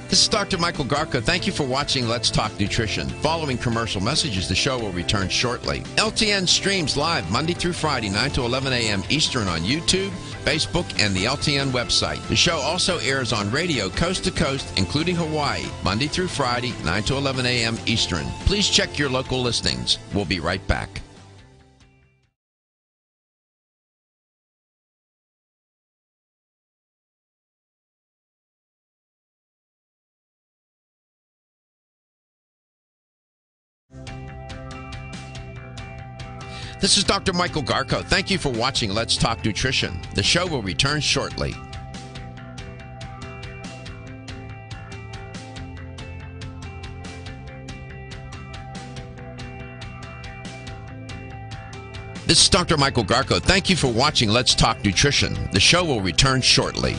This is Dr. Michael Garko. Thank you for watching Let's Talk Nutrition. Following commercial messages, the show will return shortly. LTN streams live Monday through Friday, 9 to 11 a.m. Eastern on YouTube, Facebook, and the LTN website. The show also airs on radio coast to coast, including Hawaii, Monday through Friday, 9 to 11 a.m. Eastern. Please check your local listings. We'll be right back. This is Dr. Michael Garko. Thank you for watching Let's Talk Nutrition. The show will return shortly. This is Dr. Michael Garko. Thank you for watching Let's Talk Nutrition. The show will return shortly.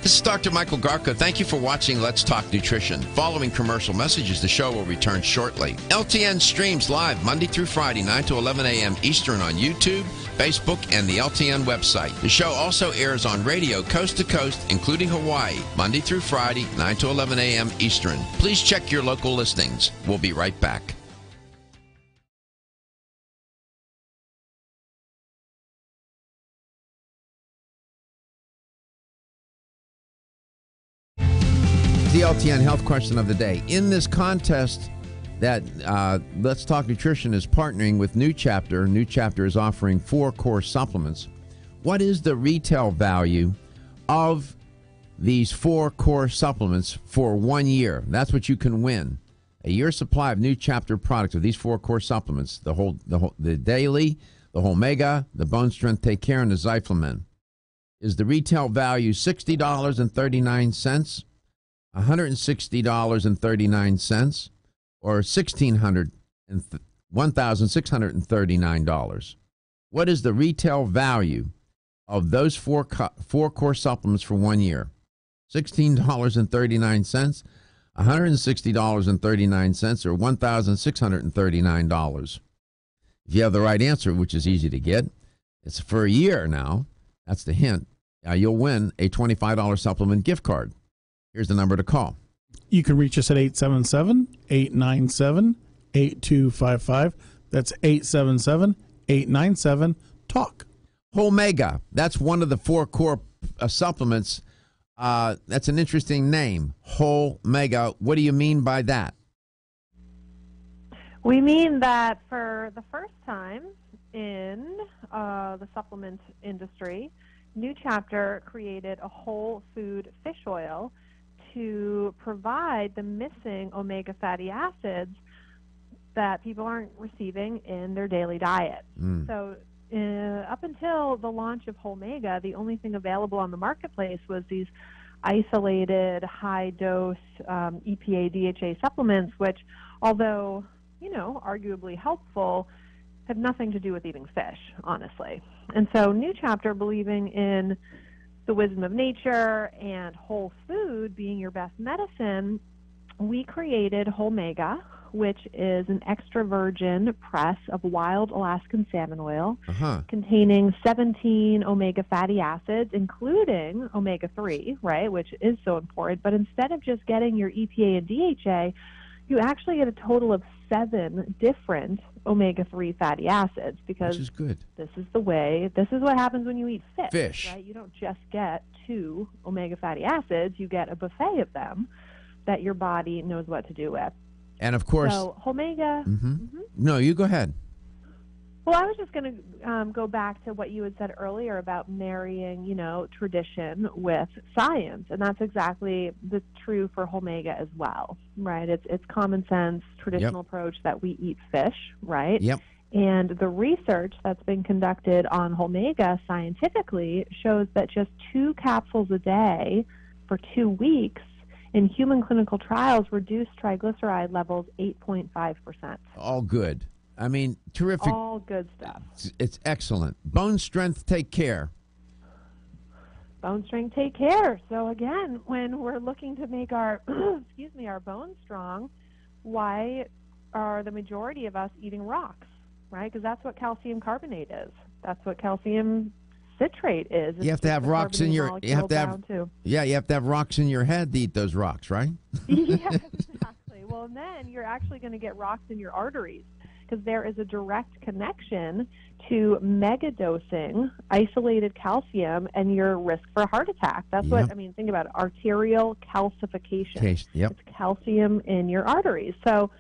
This is Dr. Michael Garko. Thank you for watching Let's Talk Nutrition. Following commercial messages, the show will return shortly. LTN streams live Monday through Friday, 9 to 11 a.m. Eastern on YouTube, Facebook, and the LTN website. The show also airs on radio coast to coast, including Hawaii, Monday through Friday, 9 to 11 a.m. Eastern. Please check your local listings. We'll be right back. The LTN health question of the day. In this contest that Let's Talk Nutrition is partnering with New Chapter. New Chapter is offering 4 core supplements. What is the retail value of these 4 core supplements for 1 year? That's what you can win. A year supply of New Chapter products of these 4 core supplements: the daily, the whole mega, the bone strength take care, and the Zyflamin. Is the retail value $60.39? $160.39, or $1,639. What is the retail value of those 4 core supplements for 1 year? $16.39, $160.39, or $1,639. If you have the right answer, which is easy to get, it's for a year now. That's the hint. You'll win a $25 supplement gift card. Here's the number to call. You can reach us at 877-897-8255. That's 877-897-TALK. Whole Mega. That's one of the 4 core supplements. That's an interesting name. Whole Mega. What do you mean by that? We mean that for the first time in the supplement industry, New Chapter created a whole food fish oil to provide the missing omega fatty acids that people aren't receiving in their daily diet. So up until the launch of Whole Mega, the only thing available on the marketplace was these isolated high-dose EPA DHA supplements, which, although, arguably helpful, had nothing to do with eating fish, honestly. And so New Chapter, believing in the wisdom of nature and whole food being your best medicine, we created Whole Mega, which is an extra virgin press of wild Alaskan salmon oil containing 17 omega fatty acids, including omega-3, right, which is so important. But instead of just getting your EPA and DHA, you actually get a total of 7 different omega-3 fatty acids, because Which is good. this is what happens when you eat fish. Right? You don't just get 2 omega fatty acids, you get a buffet of them that your body knows what to do with. And of course, so Omega. No, you go ahead. Well, I was just going to go back to what you had said earlier about marrying, tradition with science, and that's exactly true for Omega as well, right? It's common sense, traditional approach that we eat fish, right? Yep. And the research that's been conducted on Omega scientifically shows that just 2 capsules a day for 2 weeks in human clinical trials reduced triglyceride levels 8.5%. All good. I mean, terrific. All good stuff. It's excellent. Bone strength, take care. Bone strength, take care. So again, when we're looking to make our our bones strong, why are the majority of us eating rocks, right? Because that's what calcium carbonate is. That's what calcium citrate is. You have to have rocks in your. You have to have. Yeah, you have to have rocks in your head to eat those rocks, right? Yeah, exactly. Well, and then you're actually going to get rocks in your arteries because there is a direct connection to megadosing isolated calcium and your risk for a heart attack. That's what I mean. Think about it: arterial calcification. It's calcium in your arteries. So,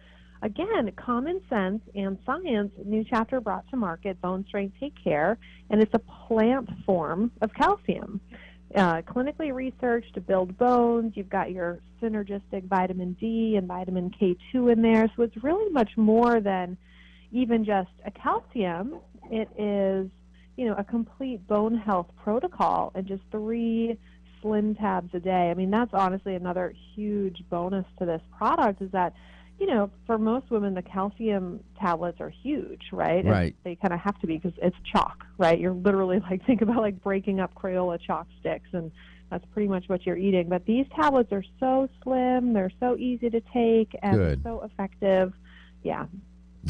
again, common sense and science. New chapter brought to market. Bone Strength, Take Care, and it's a plant form of calcium. Clinically researched to build bones. You've got your synergistic vitamin D and vitamin K2 in there. So it's really much more than even just a calcium. It is, a complete bone health protocol and just 3 slim tabs a day. I mean, that's honestly another huge bonus to this product is that, for most women, the calcium tablets are huge, right? Right. And they kind of have to be because it's chalk, right? You're literally think about breaking up Crayola chalk sticks, and that's pretty much what you're eating. But these tablets are so slim, they're so easy to take, and they're so effective. Yeah.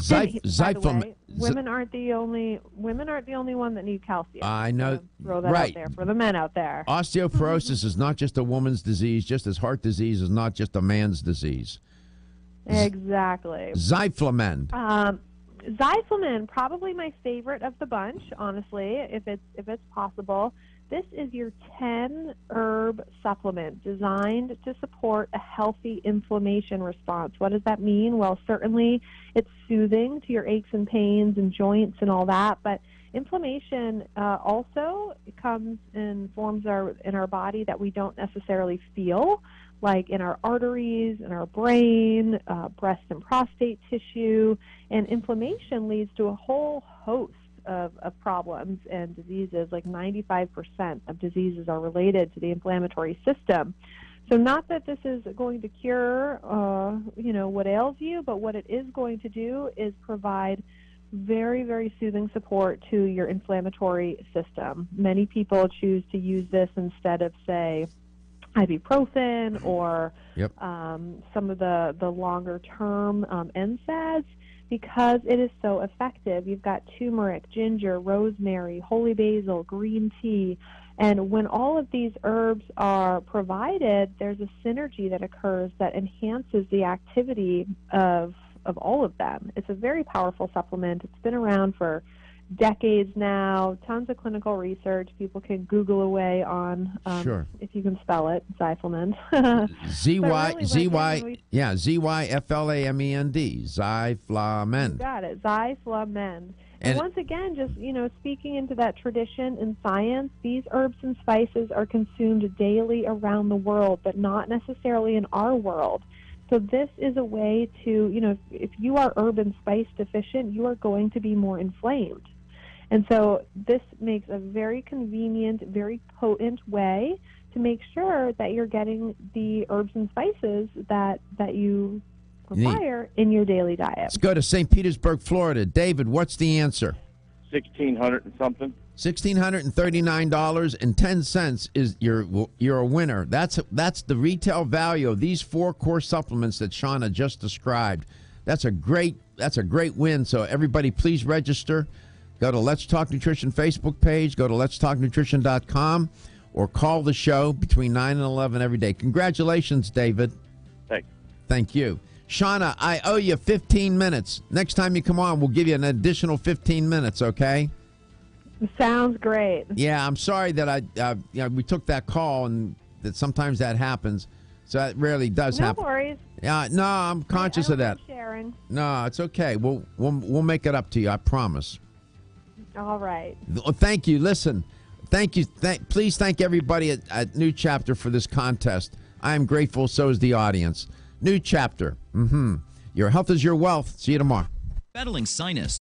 By the way, women aren't the only one that need calcium. I know. Throw that out there for the men out there. Osteoporosis is not just a woman's disease, just as heart disease is not just a man's disease. Exactly. Zyflamend. Zyflamend, probably my favorite of the bunch, honestly, if it's possible. This is your 10-herb supplement designed to support a healthy inflammation response. What does that mean? Well, certainly it's soothing to your aches and pains and joints and all that, but inflammation also comes in forms in our body that we don't necessarily feel, like in our arteries, in our brain, breast and prostate tissue, and inflammation leads to a whole host of problems and diseases. Like 95% of diseases are related to the inflammatory system. So not that this is going to cure, what ails you, but what it is going to do is provide very, very soothing support to your inflammatory system. Many people choose to use this instead of, say, ibuprofen or some of the longer-term NSAIDs, because it is so effective. You've got turmeric, ginger, rosemary, holy basil, green tea, and when all of these herbs are provided, there's a synergy that occurs that enhances the activity of all of them. It's a very powerful supplement. It's been around for decades now, tons of clinical research. People can Google away on, if you can spell it, Zyflamend. Z-Y-F-L-A-M-E-N-D, Zyflamend. You got it, Zyflamend. And once again, just, speaking into that tradition and science, these herbs and spices are consumed daily around the world, but not necessarily in our world. So this is a way to, if you are herb and spice deficient, you are going to be more inflamed. And so this makes a very convenient, very potent way to make sure that you're getting the herbs and spices that you require in your daily diet. Let's go to St. Petersburg, Florida. David, what's the answer? $1,600 and something. $1,639.10 is you're a winner. That's the retail value of these 4 core supplements that Shauna just described. That's a great win. So everybody, please register. Go to Let's Talk Nutrition Facebook page. Go to letstalknutrition.com or call the show between 9 and 11 every day. Congratulations, David. Thanks. Thank you. Shauna, I owe you 15 minutes. Next time you come on, we'll give you an additional 15 minutes, okay? Sounds great. Yeah, I'm sorry that we took that call and that sometimes that happens. So that rarely does happen. No worries. Yeah, no, I'm conscious of that. Sharing. No, it's okay. We'll make it up to you. I promise. All right. Thank you. Listen, thank you. Please thank everybody at New Chapter for this contest. I am grateful. So is the audience. New Chapter. Your health is your wealth. See you tomorrow. Battling sinus.